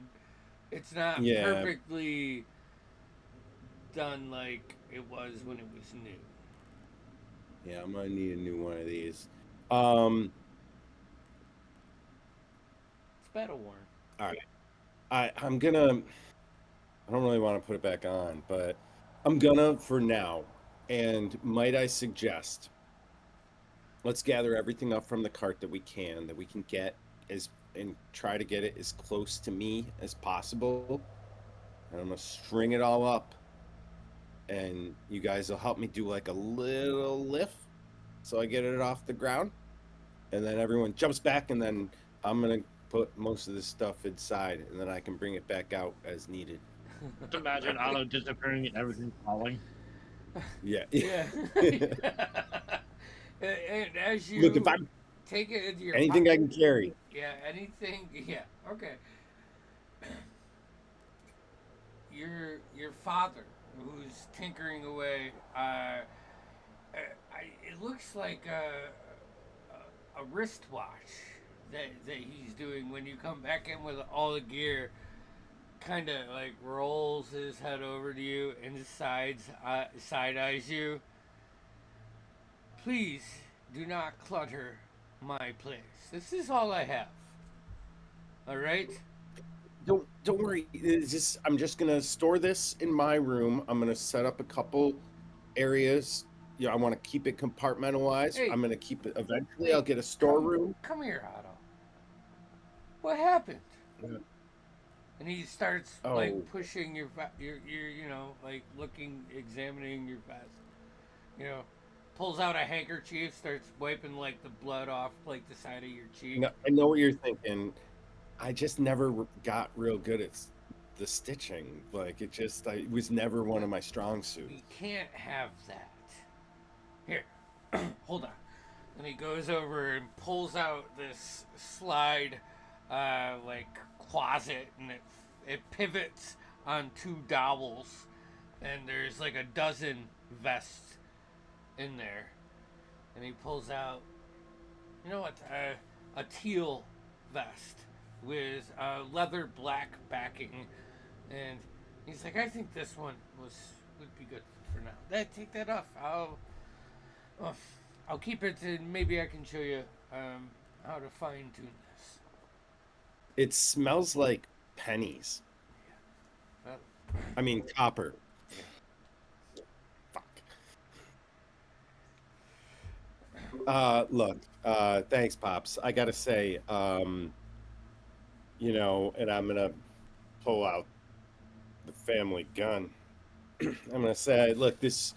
It's not Yeah. perfectly done like it was when it was new. Yeah, I'm gonna need a new one of these. It's battle worn. All right. I'm gonna. I don't really want to put it back on, but I'm gonna for now. And might I suggest, let's gather everything up from the cart that we can get and try to get it as close to me as possible. And I'm gonna string it all up, and you guys will help me do like a little lift, so I get it off the ground, and then everyone jumps back, and then I'm gonna put most of this stuff inside, and then I can bring it back out as needed. Just imagine Otto disappearing and everything falling. Yeah. Yeah. And as you Look, if I take it into your anything I pocket, can carry. yeah, anything, yeah, okay. Your father, who's tinkering away, it looks like a wristwatch that he's doing when you come back in with all the gear. Kind of like rolls his head over to you and side eyes you. Please do not clutter my place. This is all I have. All right. Don't worry. It's just I'm just gonna store this in my room. I'm gonna set up a couple areas. You know, I want to keep it compartmentalized. Hey. I'm gonna keep it. Eventually, I'll get a storeroom. Come here, Otto. What happened? Yeah. And he starts Oh. like pushing your you know, like looking, examining your vest. You know, pulls out a handkerchief, starts wiping like the blood off like the side of your cheek. No, I know what you're thinking. I just never got real good at the stitching. Like it was never one of my strong suits. We can't have that. Here, hold on. And he goes over and pulls out this slide like closet, and it pivots on two dowels, and there's like a dozen vests in there, and he pulls out, you know what, a teal vest with leather black backing, and he's like, I think this one would be good for now. Take that off. I'll keep it, and maybe I can show you how to fine tune this. It smells like pennies. Well, I mean, copper. Fuck. Look, thanks, Pops. I gotta say, you know, and I'm gonna pull out the family gun. I'm gonna say, look, this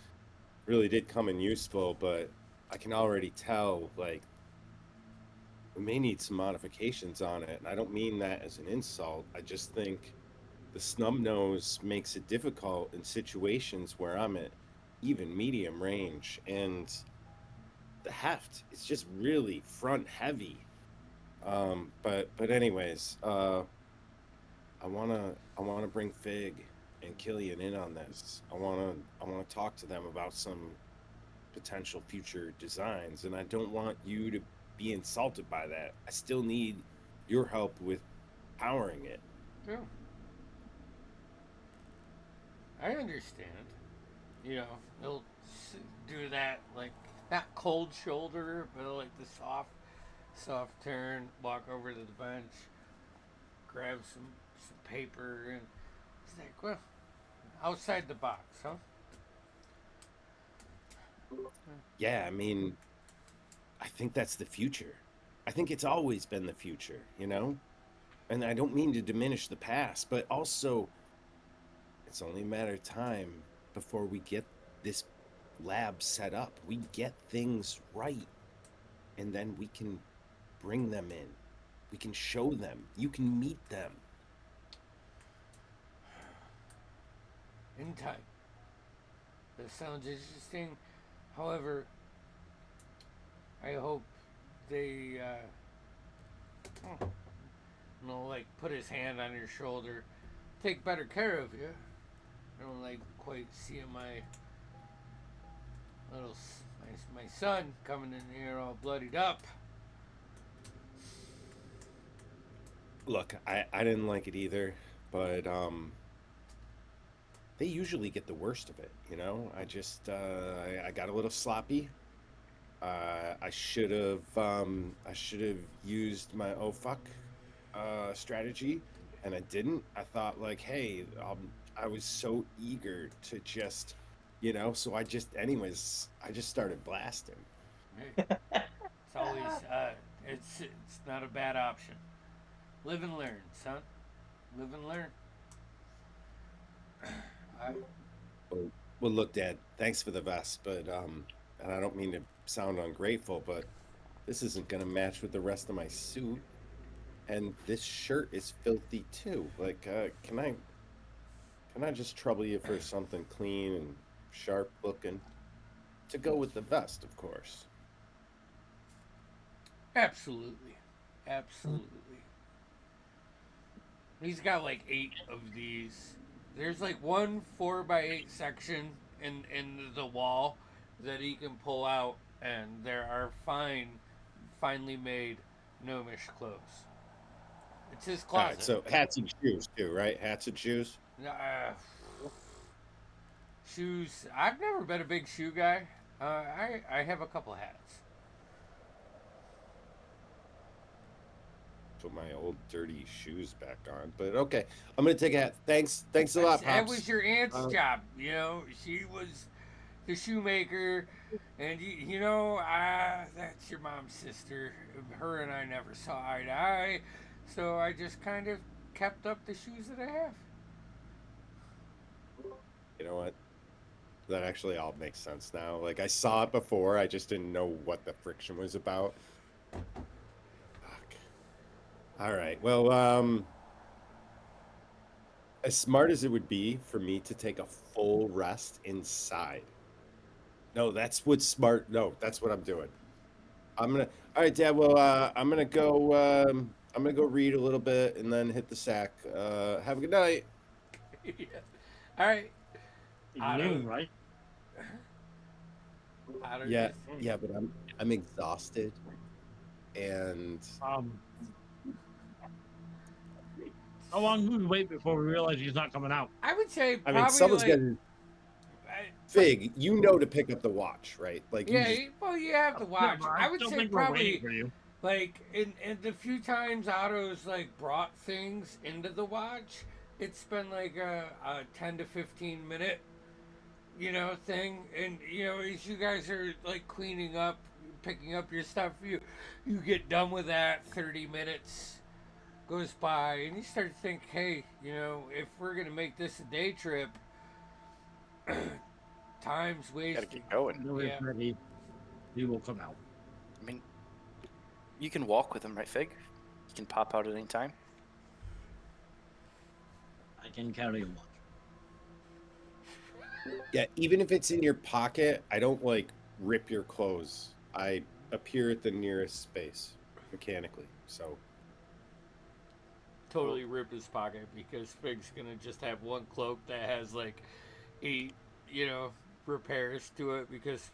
really did come in useful, but I can already tell, like, we may need some modifications on it. And I don't mean that as an insult. I just think the snub nose makes it difficult in situations where I'm at even medium range, and the heft is just really front heavy. But anyways, I wanna bring Fig and Killian in on this. I wanna talk to them about some potential future designs, and I don't want you to be insulted by that. I still need your help with powering it. yeah. I understand. You know, he'll do that, like, not cold shoulder, but like the soft turn, walk over to the bench, grab some paper, and he's like, well, outside the box, huh? Yeah, I mean, I think that's the future. I think it's always been the future, you know? And I don't mean to diminish the past, but also it's only a matter of time before we get this lab set up. We get things right, and then we can bring them in. We can show them. You can meet them. In time. That sounds interesting. However, I hope they, you know, like, put his hand on your shoulder, take better care of you. I don't like quite seeing my little my son coming in here all bloodied up. Look, I didn't like it either, but they usually get the worst of it, you know? I got a little sloppy. I should have used my oh fuck strategy, and I didn't. I thought, like, hey, I was so eager to just, you know, so I just started blasting. Hey, it's always it's not a bad option. Live and learn, son. Live and learn. Well, look, Dad, thanks for the vest, but and I don't mean to sound ungrateful, but this isn't gonna match with the rest of my suit, and this shirt is filthy too. Like, can I just trouble you for something clean and sharp looking to go with the vest, of course? Absolutely. Absolutely. He's got like 8 of these. There's like one 4x8 section in the wall that he can pull out, and there are finely made gnomish clothes. It's his All right, closet. so hats and shoes too, right? Hats and shoes. Shoes. I've never been a big shoe guy. I have a couple hats. Put my old dirty shoes back on, but okay, I'm gonna take a hat. Thanks a lot, Pops. That was your aunt's job, you know. She was the shoemaker, and you know, that's your mom's sister. Her and I never saw eye to eye, so I just kind of kept up the shoes that I have. You know what? That actually all makes sense now. Like, I saw it before, I just didn't know what the friction was about. Fuck. All right. Well, as smart as it would be for me to take a full rest inside. No, that's what's smart. No, that's what I'm doing. All right, Dad. Well, I'm gonna go. I'm gonna go read a little bit and then hit the sack. Have a good night. Yeah. All right. Otto. Noon, right? Otto Yeah, just yeah, but I'm exhausted, and How long do we wait before we realize he's not coming out? I would say I probably mean, someone's like gonna I- Fig. You know to pick up the watch, right? Like you yeah, just well, you have to Yeah, watch. but I I would still say think we're waiting probably for you. like in the few times Otto's like brought things into the watch, it's been like a 10 to 15 minute, thing. And as you guys are like cleaning up, picking up your stuff, you get done with that. 30 minutes goes by, and you start to think, hey, if we're gonna make this a day trip, time's Gotta wasted. get going. Until he's Yeah. ready, he will come out. I mean, you can walk with him, right, Fig? You can pop out at any time. I can carry a watch. yeah. Even if it's in your pocket, I don't like rip your clothes. I appear at the nearest space mechanically. So Totally rip his pocket because Fig's gonna just have one cloak that has like 8, repairs to it because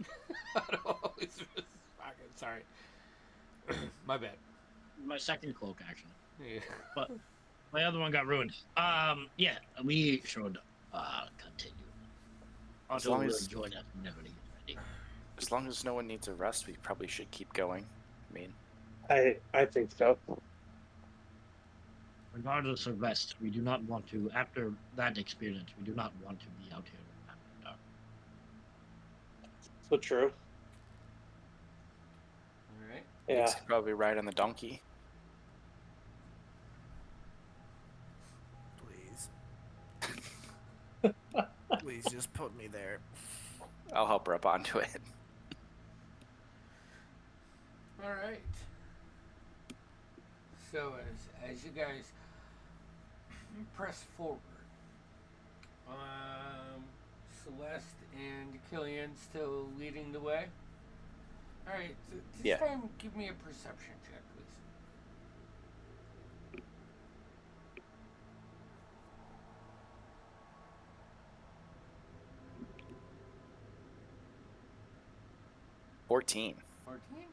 I don't always rip his pocket. Sorry, my bad. My second cloak, actually. Yeah. But my other one got ruined. Yeah, we should continue. As Otto long will as- join us whenever he's ready. As long as no one needs a rest, we probably should keep going. I mean, I think so. Regardless of rest, we do not want to, after that experience, we do not want to be out here after dark. So true. All right. Yeah. Fig's probably ride on the donkey. Please. Please just put me there. I'll help her up onto it. All right. So as you guys press forward, Celeste and Killian still leading the way. All right. This Yeah. time, give me a perception check, please. $14. 14?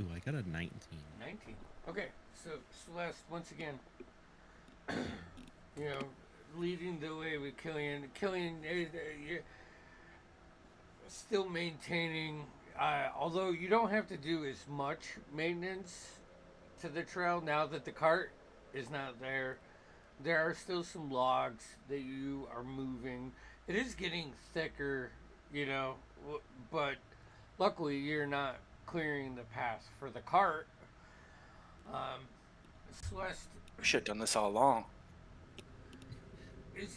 Ooh, I got a 19. 19. Okay, so Celeste, once again, leading the way with Killian. Killian, you're still maintaining, although you don't have to do as much maintenance to the trail now that the cart is not there. There are still some logs that you are moving. It is getting thicker, but luckily you're not clearing the path for the cart. Celeste, We should have done this all along. you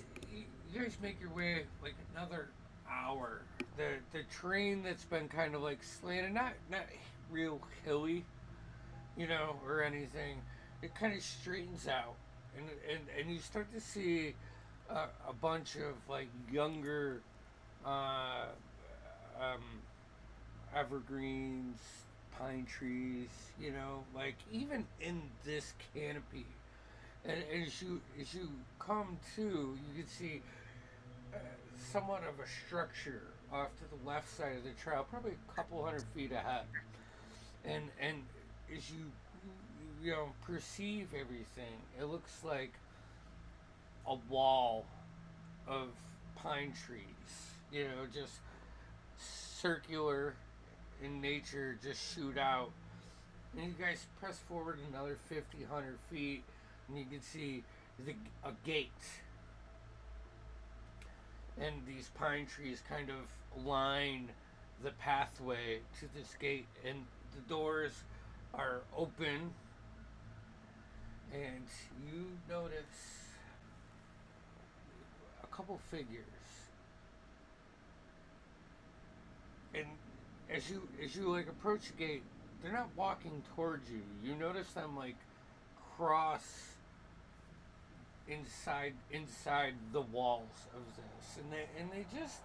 guys make your way like another hour. The terrain that's been kind of like slanted, not real hilly, or anything. It kind of straightens out, and you start to see a bunch of like younger evergreens, pine trees, like even in this canopy. And as you come to, you can see somewhat of a structure off to the left side of the trail, probably a couple hundred feet ahead. And as you perceive everything, it looks like a wall of pine trees, just circular in nature, just shoot out. And you guys press forward another 50, 100 feet, and you can see a gate. And these pine trees kind of line the pathway to this gate, and the doors are open, and you notice a couple figures. And as you like approach the gate, they're not walking towards you. You notice them like cross inside the walls of this, and they just,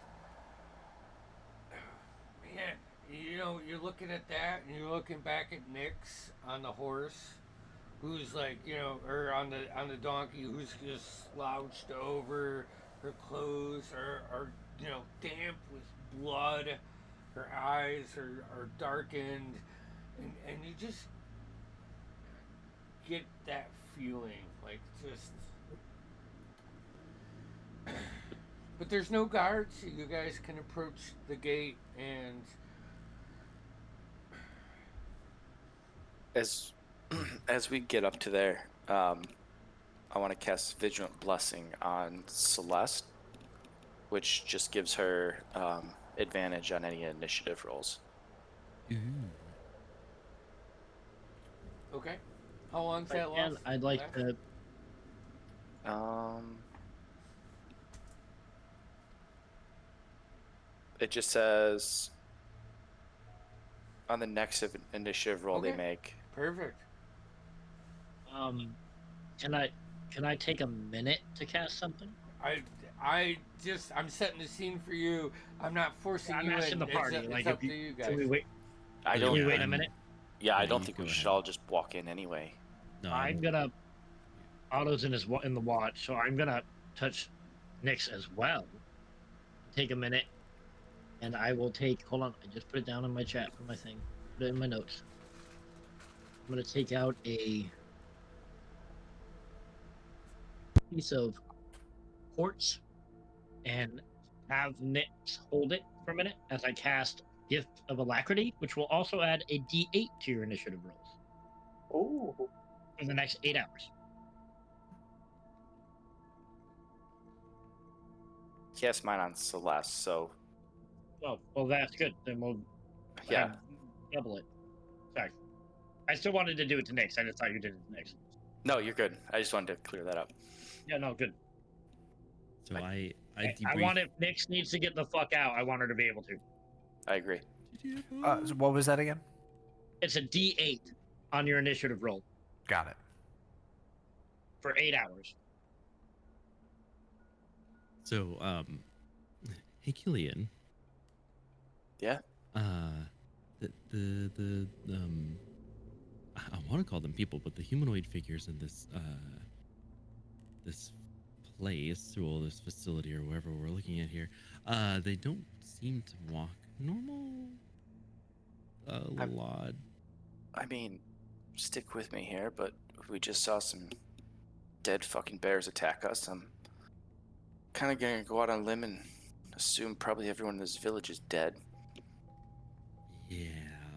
man, you're looking at that, and you're looking back at Nyx on the horse, who's like, or on the donkey, who's just slouched over. Her clothes are damp with blood. Her eyes are darkened, and you just get that feeling, like just. But there's no guards, so you guys can approach the gate, and as we get up to there, I want to cast Vigilant Blessing on Celeste, which just gives her advantage on any initiative rolls. Ooh. okay. How long's If I that can, last? I'd like to. It just says on the next initiative roll they Okay. make. Perfect. Can I take a minute to cast something? I'm setting the scene for you. I'm not forcing I'm you asking in. the party. It's like, up if to you guys. Can we wait? I Can don't. we wait a minute? Yeah, I Yeah, don't you think go we ahead. should all just walk in anyway. No, I'm gonna. Otto's in the watch, so I'm gonna touch Nyx as well. Take a minute, and I will take. Hold on, I just put it down in my chat for my thing. Put it in my notes. I'm gonna take out a piece of quartz and have Nyx hold it for a minute as I cast Gift of Alacrity, which will also add a D8 to your initiative rolls Ooh. for the next 8 hours. Cast mine on Celeste, so Oh, well, that's good. Then we'll yeah. double it. Sorry. I still wanted to do it to Nyx. I just thought you did it to Nyx. No, you're good. I just wanted to clear that up. Yeah, no, good. So I I debrief. want if Nyx needs to get the fuck out, I want her to be able to. I agree. So what was that again? It's a D8 on your initiative roll Got it. for 8 hours. So hey Killian. Yeah. The I want to call them people, but the humanoid figures in this this place, or this facility, or wherever we're looking at here, they don't seem to walk normal. A little odd. I mean, stick with me here, but we just saw some dead fucking bears attack us. I'm kind of gonna go out on a limb and assume probably everyone in this village is dead. Yeah,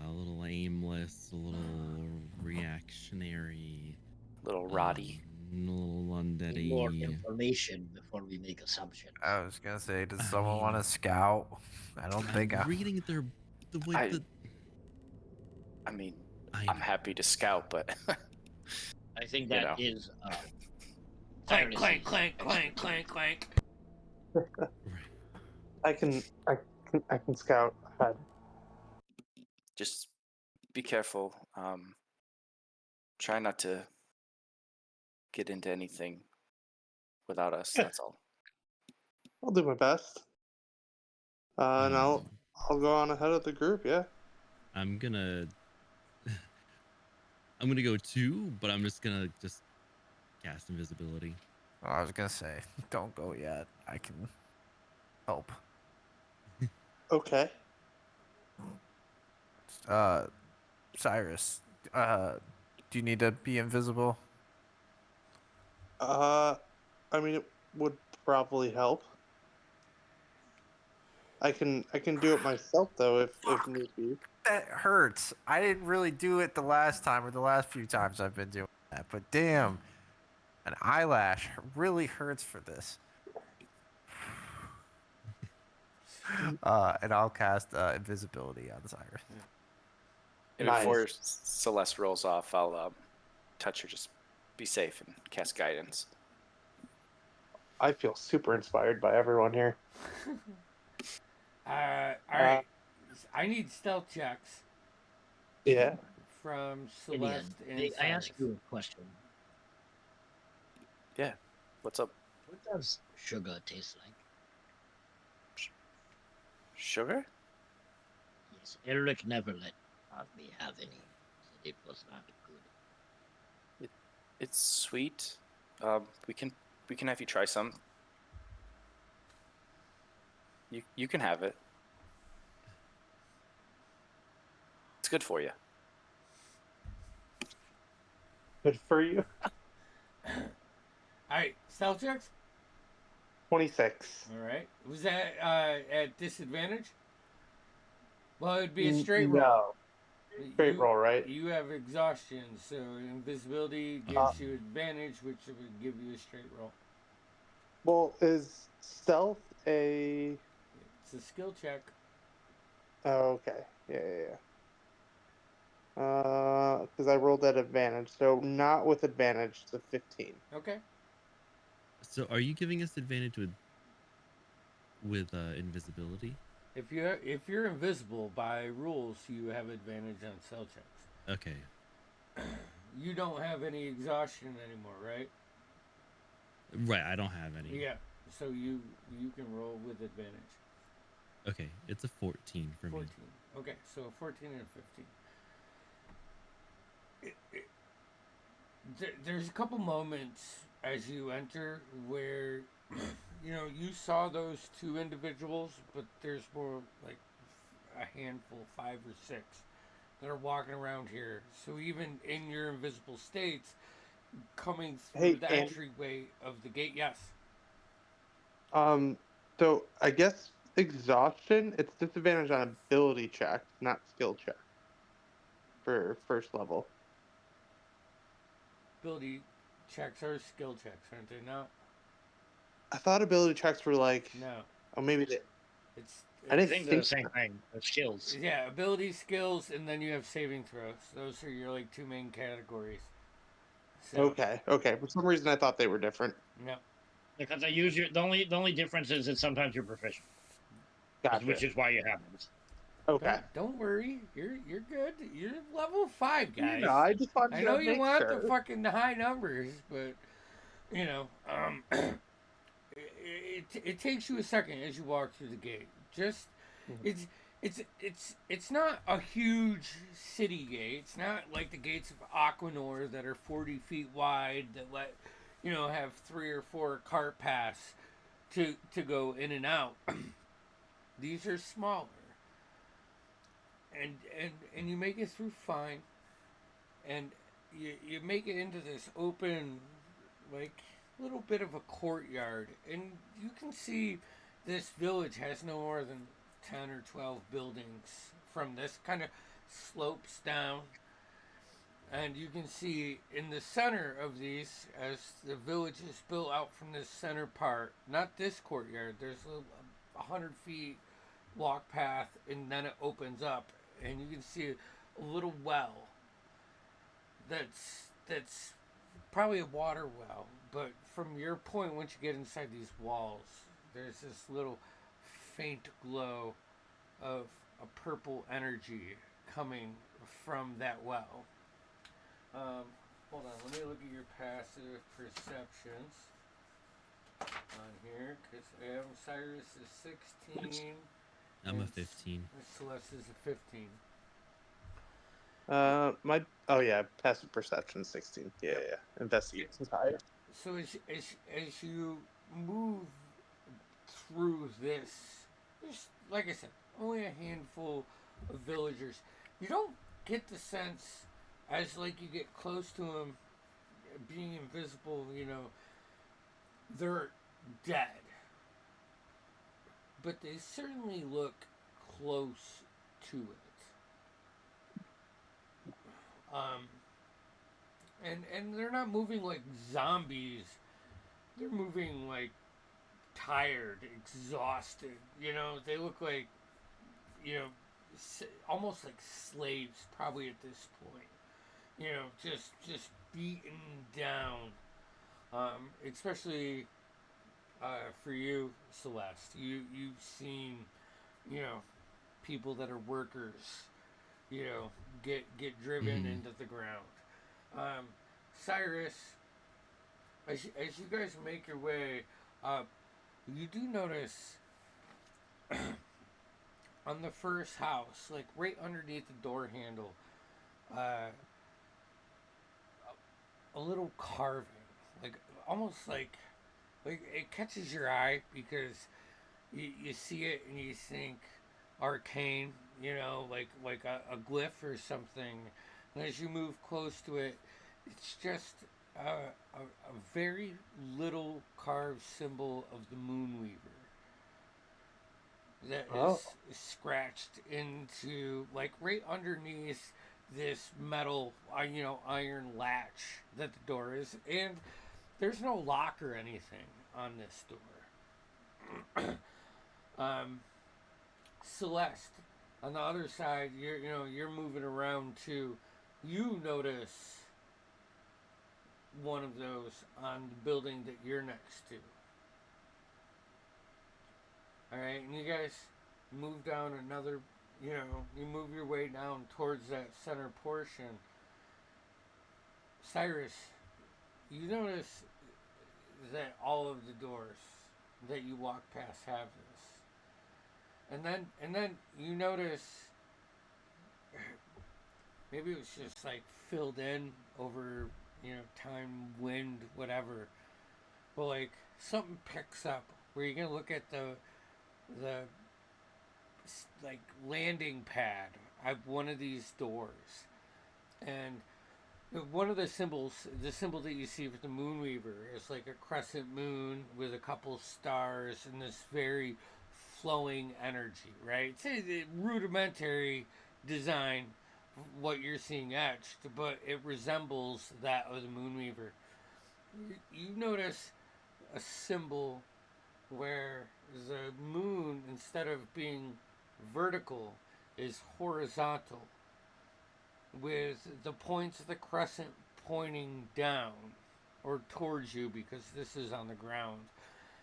a little aimless, a little reactionary, A little roddy. a little undeady. More information before we make assumptions. I was gonna say, does someone want to scout? I don't think I'm reading the way that. I mean, I'm happy to scout, but I think that is clank, clank, clank, clank, clank, clank. I can scout ahead. just be careful. Try not to get into anything without us. Yeah. That's all. I'll do my best. And I'll go on ahead of the group. Yeah. I'm gonna go too, but I'm just gonna cast invisibility. Oh, I was gonna say, don't go yet. I can help. Okay. Cyrus, do you need to be invisible? I mean, it would probably help. I can do it myself though if need be. That hurts. I didn't really do it the last time or the last few times I've been doing that, but damn, an eyelash really hurts for this. And I'll cast invisibility on Cyrus. And Nice. before Celeste rolls off, I'll touch her. Just be safe and cast guidance. I feel super inspired by everyone here. All right. I need stealth checks Yeah. from Celeste and I Cyrus. ask you a question. Yeah. What's up? What does sugar taste like? Sugar? Yes. Yes, Eric never let me have any. Said it was not good. It's sweet. We can have you try some. You can have it. It's good for you. Good for you. All right, stealth checks. 26. All right. Was that at disadvantage? Well, it'd be a straight roll. No. Straight roll, right? You have exhaustion, so invisibility gives you advantage, which would give you a straight roll. Well, is stealth a... It's a skill check. Oh, okay. Yeah. Because I rolled at advantage, so not with advantage, it's a 15. Okay. So are you giving us advantage with invisibility? If you're invisible by rules, you have advantage on spell checks. Okay. You don't have any exhaustion anymore, right? Right, I don't have any. Yeah. So you can roll with advantage. Okay, it's a 14 for 14. me. Okay, so a 14 and a 15. There's a couple moments as you enter where you saw those two individuals, but there's more like a handful, 5 or 6, that are walking around here. So even in your invisible states, coming through the entryway of the gate, yes. So I guess exhaustion, it's disadvantage on ability checks, not skill checks for first level. Ability checks are skill checks, aren't they? No. I thought ability checks were like... No. Oh, maybe they... I didn't think they're the same thing. They're skills. Yeah, ability, skills, and then you have saving throws. Those are your like 2 main categories. So, Okay. For some reason, I thought they were different. No. Because I use the only difference is that sometimes you're proficient. Gotcha. Which is why you have them. Okay. Don't worry, you're good. You're level 5, guys. No, I just wanted I to know you make want sure. the fucking high numbers, but it takes you a second as you walk through the gate. Just it's not a huge city gate. It's not like the gates of Aquanor that are 40 feet wide that let have 3 or 4 cart paths to go in and out. These are smaller. And you make it through fine, and you make it into this open, like, little bit of a courtyard, and you can see this village has no more than 10 or 12 buildings. From this kind of slopes down, and you can see in the center of these, as the village is built out from this center part, not this courtyard, there's a 100 feet walk path, and then it opens up, and you can see a little well that's probably a water well, but from your point, once you get inside these walls, there's this little faint glow of a purple energy coming from that well. Hold on, let me look at your passive perceptions on here, because Cyrus is 16. I'm a 15. Celeste is a 15. Passive perception 16. Yeah. Investigation's higher. So as you move through this, there's, like I said, only a handful of villagers. You don't get the sense, as like you get close to them, being invisible, they're dead. But they certainly look close to it. And they're not moving like zombies. They're moving like tired, exhausted. They look like, almost like slaves probably at this point. Just beaten down. Especially for you, Celeste. You've seen, people that are workers, get driven into the ground. Cyrus, as you guys make your way up, you do notice on the first house, like right underneath the door handle, uh, a little carving, like almost like it catches your eye because you see it and you think arcane, like a glyph or something. And as you move close to it, it's just a very little carved symbol of the Moonweaver that Oh. is scratched into like right underneath this metal, iron latch that the door is, and there's no lock or anything on this door. Celeste, on the other side, you're moving around too. You notice one of those on the building that you're next to. All right, and you guys move down another. You move your way down towards that center portion. Cyrus, you notice that all of the doors that you walk past have this. And then you notice maybe it was just like filled in over, time, wind, whatever. But like something picks up where you're gonna look at the like landing pad of one of these doors, and one of the symbols, the symbol that you see with the Moonweaver, is like a crescent moon with a couple stars and this very flowing energy, right? It's a rudimentary design, what you're seeing etched, but it resembles that of the Moonweaver. You notice a symbol where the moon, instead of being vertical, is horizontal, with the points of the crescent pointing down or towards you because this is on the ground.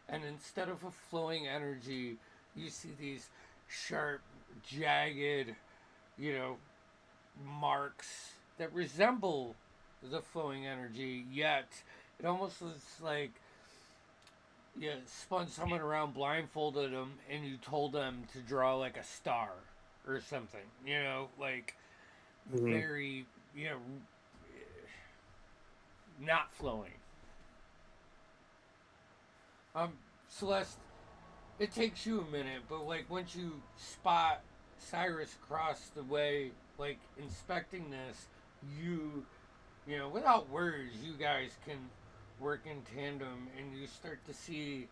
And instead of a flowing energy, you see these sharp, jagged, you know, marks that resemble the flowing energy, yet it almost looks like you spun someone around, blindfolded them, and you told them to draw like a star or something, like very, not flowing. Celeste, it takes you a minute, but like once you spot Cyrus across the way, like inspecting this, without words, you guys can work in tandem, and you start to see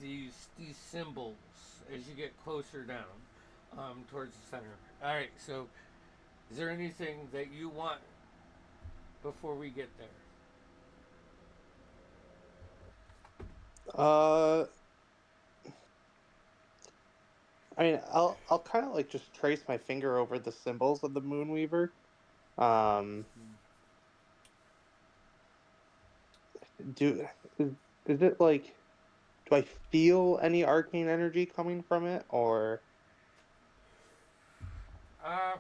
these symbols as you get closer down, towards the center. All right, so is there anything that you want before we get there? I mean, I'll kind of like just trace my finger over the symbols of the Moonweaver. Do is it like, do I feel any arcane energy coming from it, or? Uh,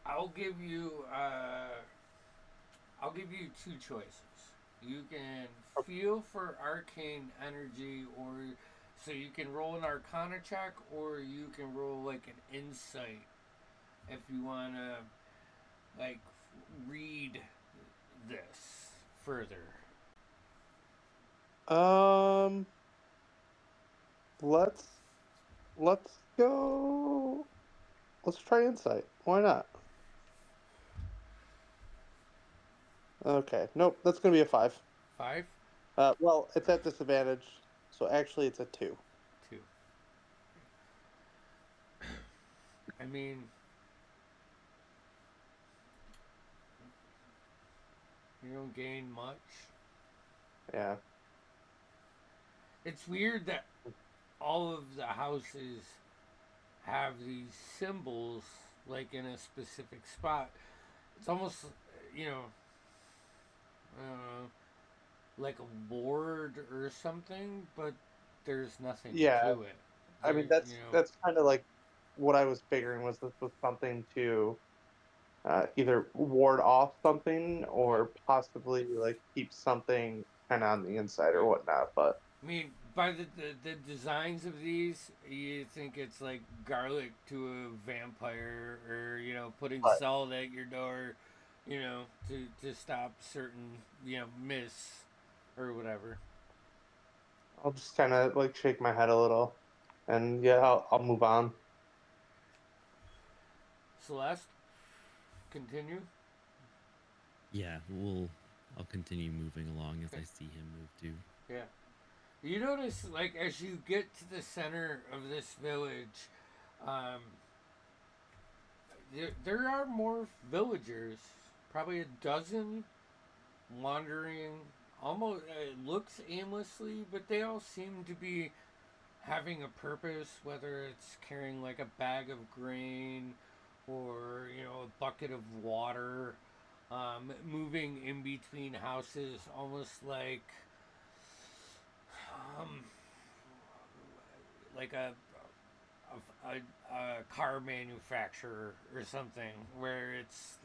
I'll give you two choices. You can feel for arcane energy, or so you can roll an Arcana check, or you can roll like an insight if you want to like read this further. Let's let's go. Let's try insight. Why not? Okay. Nope. That's gonna be a 5. 5, Well, it's at disadvantage, so actually it's a 2. 2. I mean, you don't gain much. Yeah. It's weird that all of the houses have these symbols like in a specific spot. It's almost, you know, like a ward or something, but there's nothing Yeah. to it. I mean, that's kind of like what I was figuring, was this was something to either ward off something or possibly like keep something kind of on the inside or whatnot. But I mean, by the designs of these, you think it's like garlic to a vampire, or putting Right. salt at your door, to stop certain myths or whatever. I'll just kind of like shake my head a little, and yeah, I'll move on. Celeste, continue. Yeah, I'll continue moving along as I see him move too. Yeah. You notice, like, as you get to the center of this village, um, there are more villagers, probably a dozen, wandering. Almost, it looks aimlessly, but they all seem to be having a purpose, whether it's carrying like a bag of grain or a bucket of water, moving in between houses, almost um, like a car manufacturer or something, where it's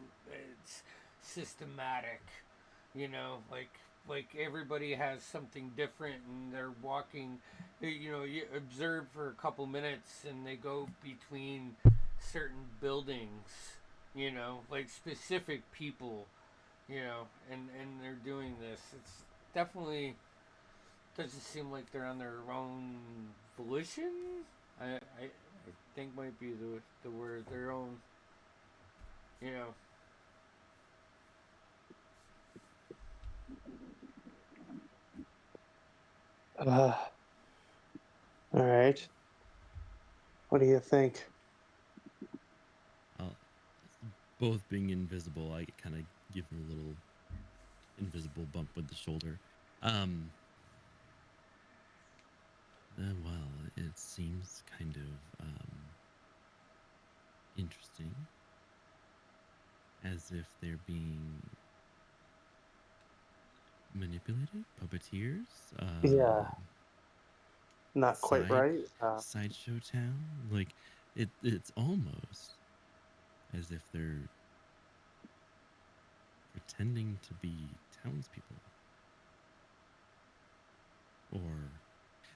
systematic, like everybody has something different, and they're walking. You observe for a couple minutes, and they go between certain buildings, like specific people, and they're doing this. It's definitely doesn't seem like they're on their own volition. I think might be the word, their own, you know. All right. What do you think? I'll, both being invisible, I kind of give him a little invisible bump with the shoulder. Well, it seems kind of interesting, as if they're being manipulated, puppeteers. Yeah, not quite Side right. sideshow town. Like it's almost as if they're pretending to be townspeople. Or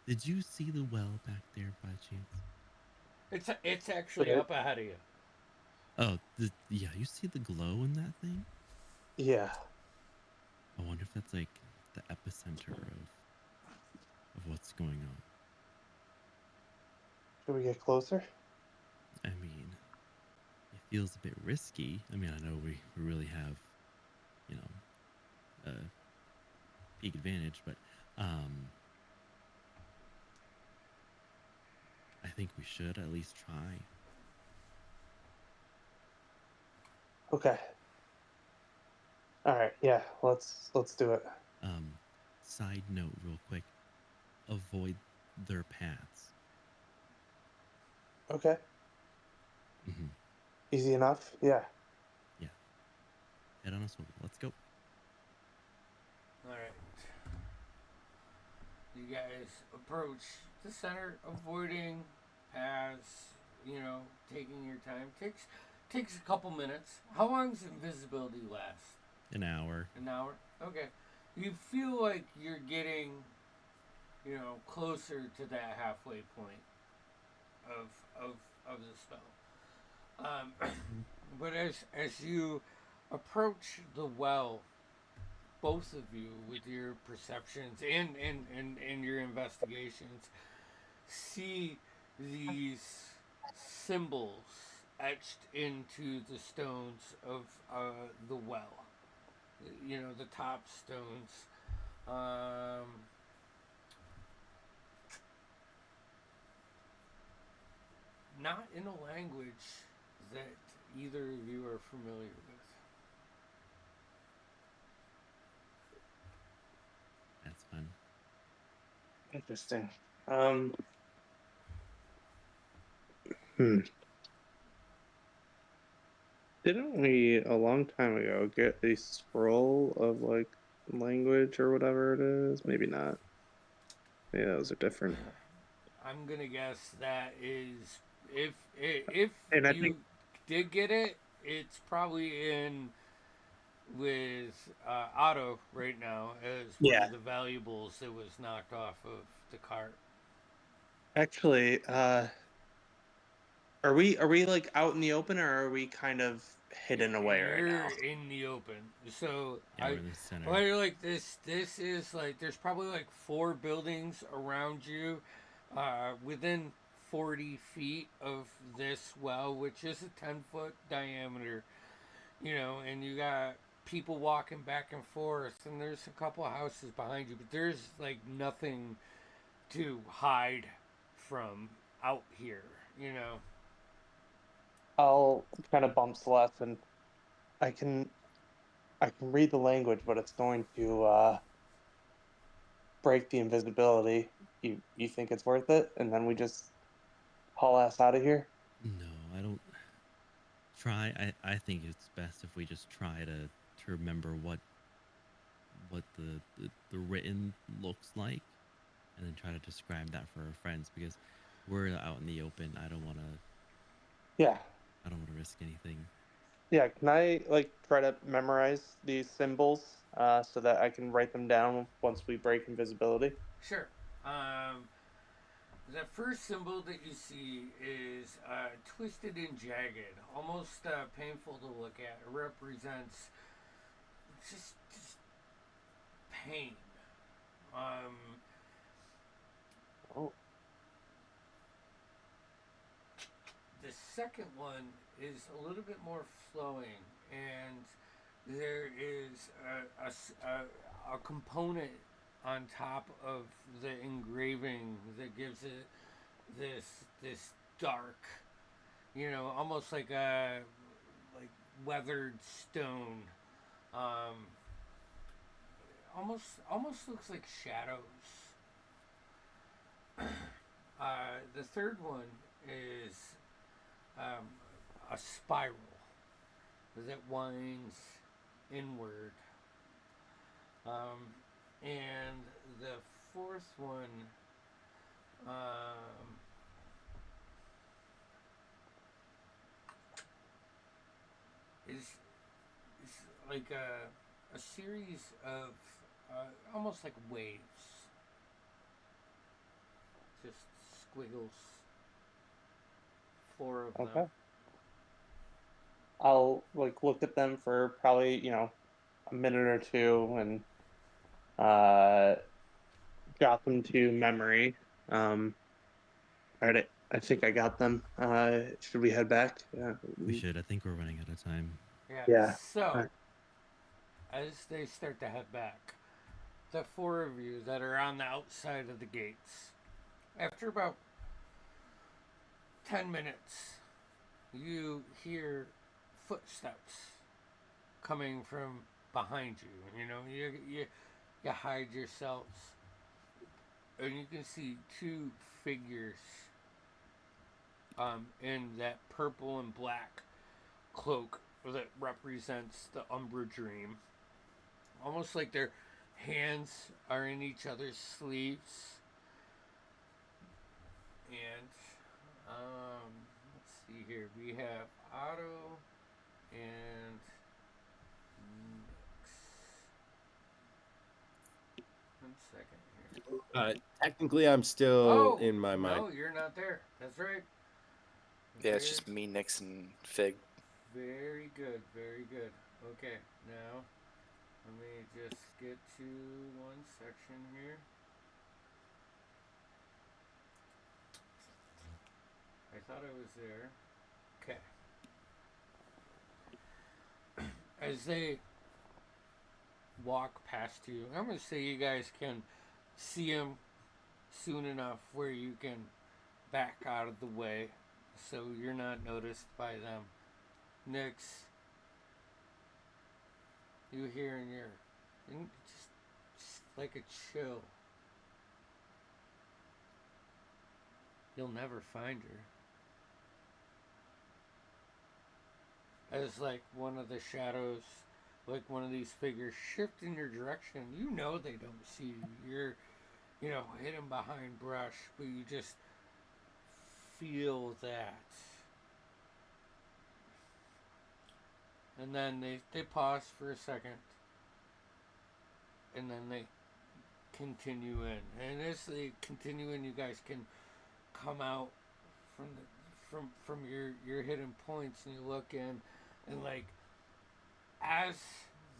did you see the well back there by chance? It's actually up ahead of you. Oh, yeah, you see the glow in that thing? Yeah. I wonder if that's like the epicenter of what's going on. Should we get closer? I mean, it feels a bit risky. I mean, I know we really have, a peak advantage, but I think we should at least try. Okay. All right. Yeah. Let's do it. Side note, real quick: avoid their paths. Okay. Mm-hmm. Easy enough. Yeah. Yeah. Head on a swivel. Let's go. All right. You guys approach the center, avoiding paths. Taking your time. Takes a couple minutes. How long does invisibility last? An hour. An hour? Okay. You feel like you're getting, closer to that halfway point of the spell. But as you approach the well, both of you, with your perceptions and your investigations, see these symbols etched into the stones of the well. The top stones. Not in a language that either of you are familiar with. That's fun. Interesting. Didn't we a long time ago get a scroll of like language or whatever it is? Maybe not. Yeah, those are different. I'm gonna guess that is if And I you think did get it, it's probably in with Otto right now as one yeah. of the valuables that was knocked off of the cart. Actually, are we like out in the open, or are we kind of hidden away right You're now? in the open. So Yeah, we're in the center. like this is like there's probably like 4 buildings around you, within 40 feet of this well, which is a 10-foot diameter, and you got people walking back and forth, and there's a couple of houses behind you, but there's like nothing to hide from out here. I'll kind of bump Celeste, and I can read the language, but it's going to break the invisibility. You think it's worth it, and then we just haul ass out of here? No, I don't. I think it's best if we just try to remember what the written looks like, and then try to describe that for our friends, because we're out in the open. Yeah. I don't want to risk anything. Yeah, can I like try to memorize these symbols so that I can write them down once we break invisibility? Sure. The first symbol that you see is twisted and jagged, almost painful to look at. It represents just pain. Um, Oh. the second one is a little bit more flowing, and there is a component on top of the engraving that gives it this dark, almost like a like weathered stone. Um, almost looks like shadows. The third one is a spiral that winds inward. And the fourth one is like a series of almost like waves, just squiggles. 4 of Okay. them. I'll like look at them for probably, a minute or two and jot them to memory. All right, I think I got them. Should we head back? We should. I think we're running out of time. Yeah. Yeah. So, as they start to head back, the 4 of you that are on the outside of the gates, after about 10 minutes, you hear footsteps coming from behind you. You hide yourselves, and you can see 2 figures in that purple and black cloak that represents the Umbra Dream. Almost like their hands are in each other's sleeves. And let's see here. We have Otto and Nix. 1 second here. Technically, I'm still in my mind. No, you're not there. That's right. Yeah, it's just me, Nix, and Fig. Very good, very good. Okay, now let me just get to one section here. I thought I was there. Okay. As they walk past you, I'm going to say you guys can see them soon enough where you can back out of the way so you're not noticed by them. Nix, you hear in your just like a chill. You'll never find her. As like one of the shadows, like one of these figures shift in your direction. You know they don't see you. You're, hidden behind brush, but you just feel that. And then they pause for a second. And then they continue in, and as they continue in, you guys can come out from your hidden points, and you look in, and like as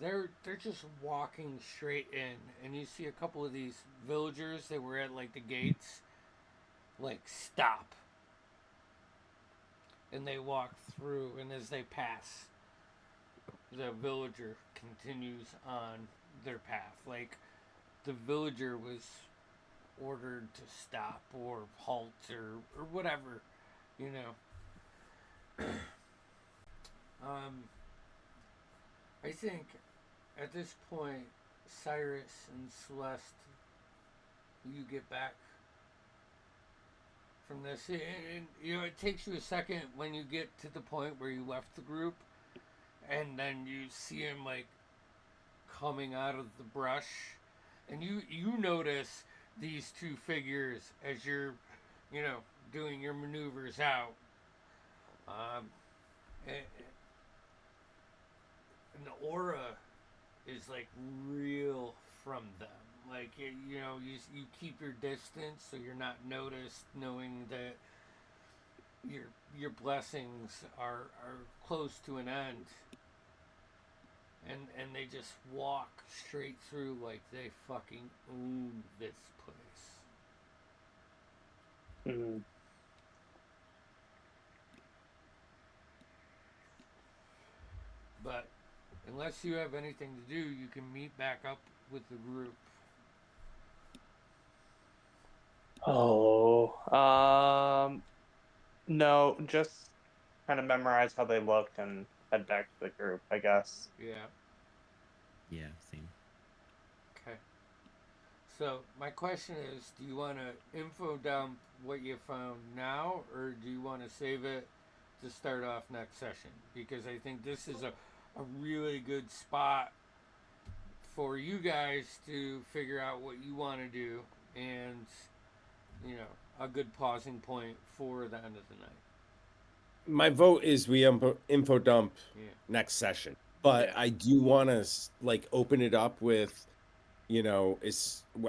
they're just walking straight in, and you see a couple of these villagers that were at like the gates, like stop, and they walk through, and as they pass, the villager continues on their path. Like the villager was ordered to stop or halt or whatever, you know. I think at this point, Cyrus and Celeste, you get back from this, and you know it takes you a second when you get to the point where you left the group, and then you see him like coming out of the brush, and you notice these two figures as you're, you know, doing your maneuvers out. And the aura is like real from them. Like you know, you keep your distance so you're not noticed, knowing that your blessings are close to an end. And they just walk straight through like they fucking own this place. Mm. But unless you have anything to do, you can meet back up with the group. No, just kind of memorize how they looked and head back to the group, I guess. Yeah. Yeah, same. Okay. So my question is, do you want to info dump what you found now, or do you want to save it to start off next session? Because I think this is a really good spot for you guys to figure out what you want to do, and you know, a good pausing point for the end of the night. My vote is we info dump Yeah. next session, but Yeah. I do want to like open it up with, you know,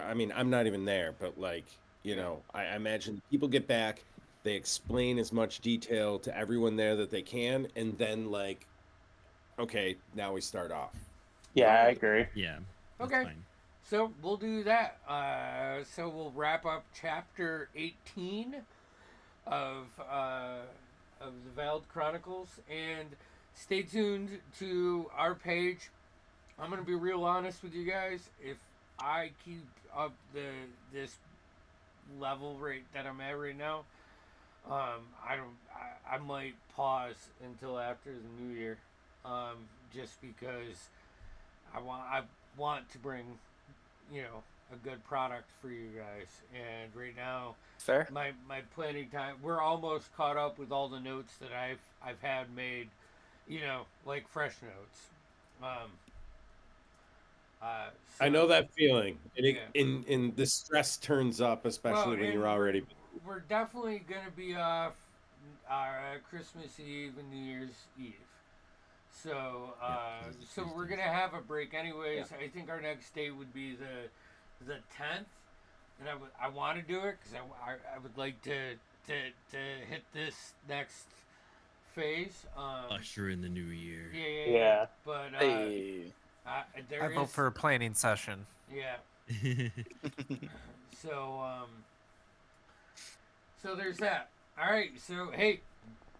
I mean, I'm not even there, but like, you know, I imagine people get back, they explain as much detail to everyone there that they can, and then like, okay, now we start off. Yeah, I Alright. agree. Yeah, that's Okay. fine. So we'll do that. So we'll wrap up chapter 18 of the Veiled Chronicles, and stay tuned to our page. I'm gonna be real honest with you guys. If I keep up this level rate that I'm at right now, I might pause until after the new year, just because I want to bring, you know, a good product for you guys. And right now, Fair. my planning time, we're almost caught up with all the notes that I've had made, you know, like fresh notes. I know that feeling. Yeah. In the stress turns up, especially when you're already. We're definitely gonna be off Christmas Eve and New Year's Eve. So so we're gonna have a break anyways. I think our next date would be the 10th, and I want to do it because I would like to hit this next phase. Usher in the new year. Yeah. But Hey. there I vote is- for a planning session. Yeah. So there's that. All right. So hey,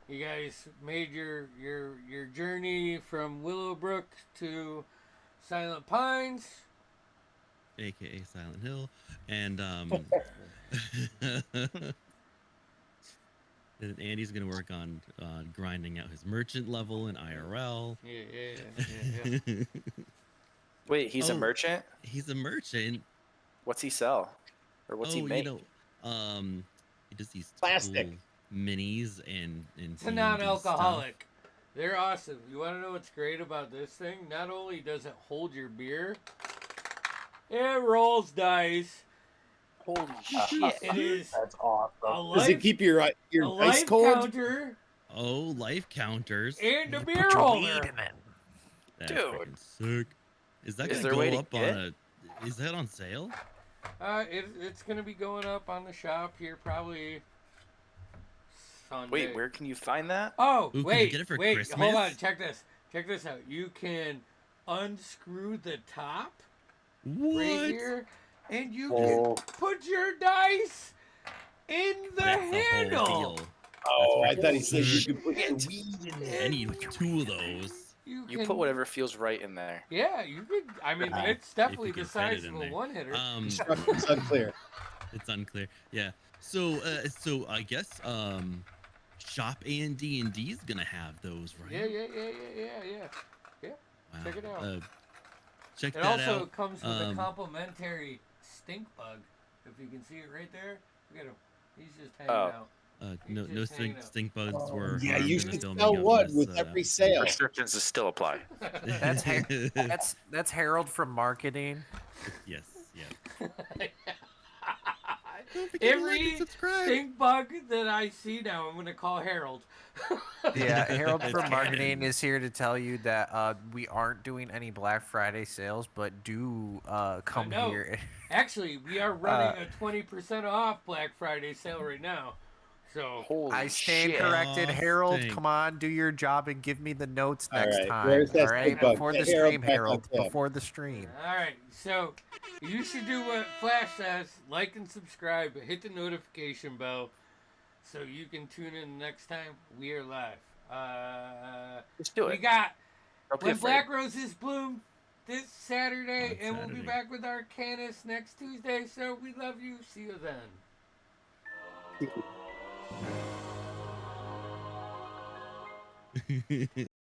you guys made your journey from Willowbrook to Silent Pines, AKA Silent Hill, and and Andy's gonna work on grinding out his merchant level in IRL. Yeah. Wait, he's a Oh. merchant? He's a merchant. What's he sell? Or what's he make? You know, he does these Plastic. cool minis and It's a D&D non-alcoholic. They're awesome. You want to know what's great about this thing? Not only does it hold your beer, it rolls dice. Holy shit. It is That's awesome. a Does it life, keep your a ice life cold? counter stuff. Oh, life counters. and a You beer put your holder. weed in it. That's Dude. freaking sick. Is that Is gonna there a way go to up get? on a? Is that on sale? It's gonna be going up on the shop here probably Sunday. Wait, where can you find that? Oh, Ooh, can you wait, get it for wait, hold on, Christmas? check this. Check this out. You can unscrew the top What? right here, and you Oh. can put your dice in the That's the whole handle. deal. Oh, I That's thought he said you absurd. could put your weed in there. I need 2 of those. You You can put whatever feels right in there. Yeah, you could. I mean, Wow. it's If definitely you the can fit size it of in a there. one hitter. It's unclear. It's unclear. Yeah. So I guess Shop A&D is gonna have those, right? Yeah. Wow. Check it out. Check It that also out. comes with a complimentary stink bug. If you can see it right there, look at him. He's just hanging out. No He's just hanging out. stink bugs were Yeah, harmed you in the should filming sell of one this, with every sale. Restrictions still apply. That's Harold from marketing. Yes. Every stink bug that I see now, I'm gonna call Harold. Yeah, Harold It's from marketing canon. is here to tell you that we aren't doing any Black Friday sales, but do come know. here. Actually, we are running a 20% off Black Friday sale right now. So Holy I stand shit. corrected, Harold. Dang. Come on, do your job and give me the notes All next right, time. where's that All right, stink bug? before Get the Harold stream, back on Harold. camp. Before the stream. all right, so you should do what Flash says: like and subscribe, hit the notification bell, so you can tune in next time we are live. Let's do We it. got Don't be When afraid. Black Roses Bloom this Saturday, On and we'll be Saturday. back with Arcanus next Tuesday. So we love you. See you then.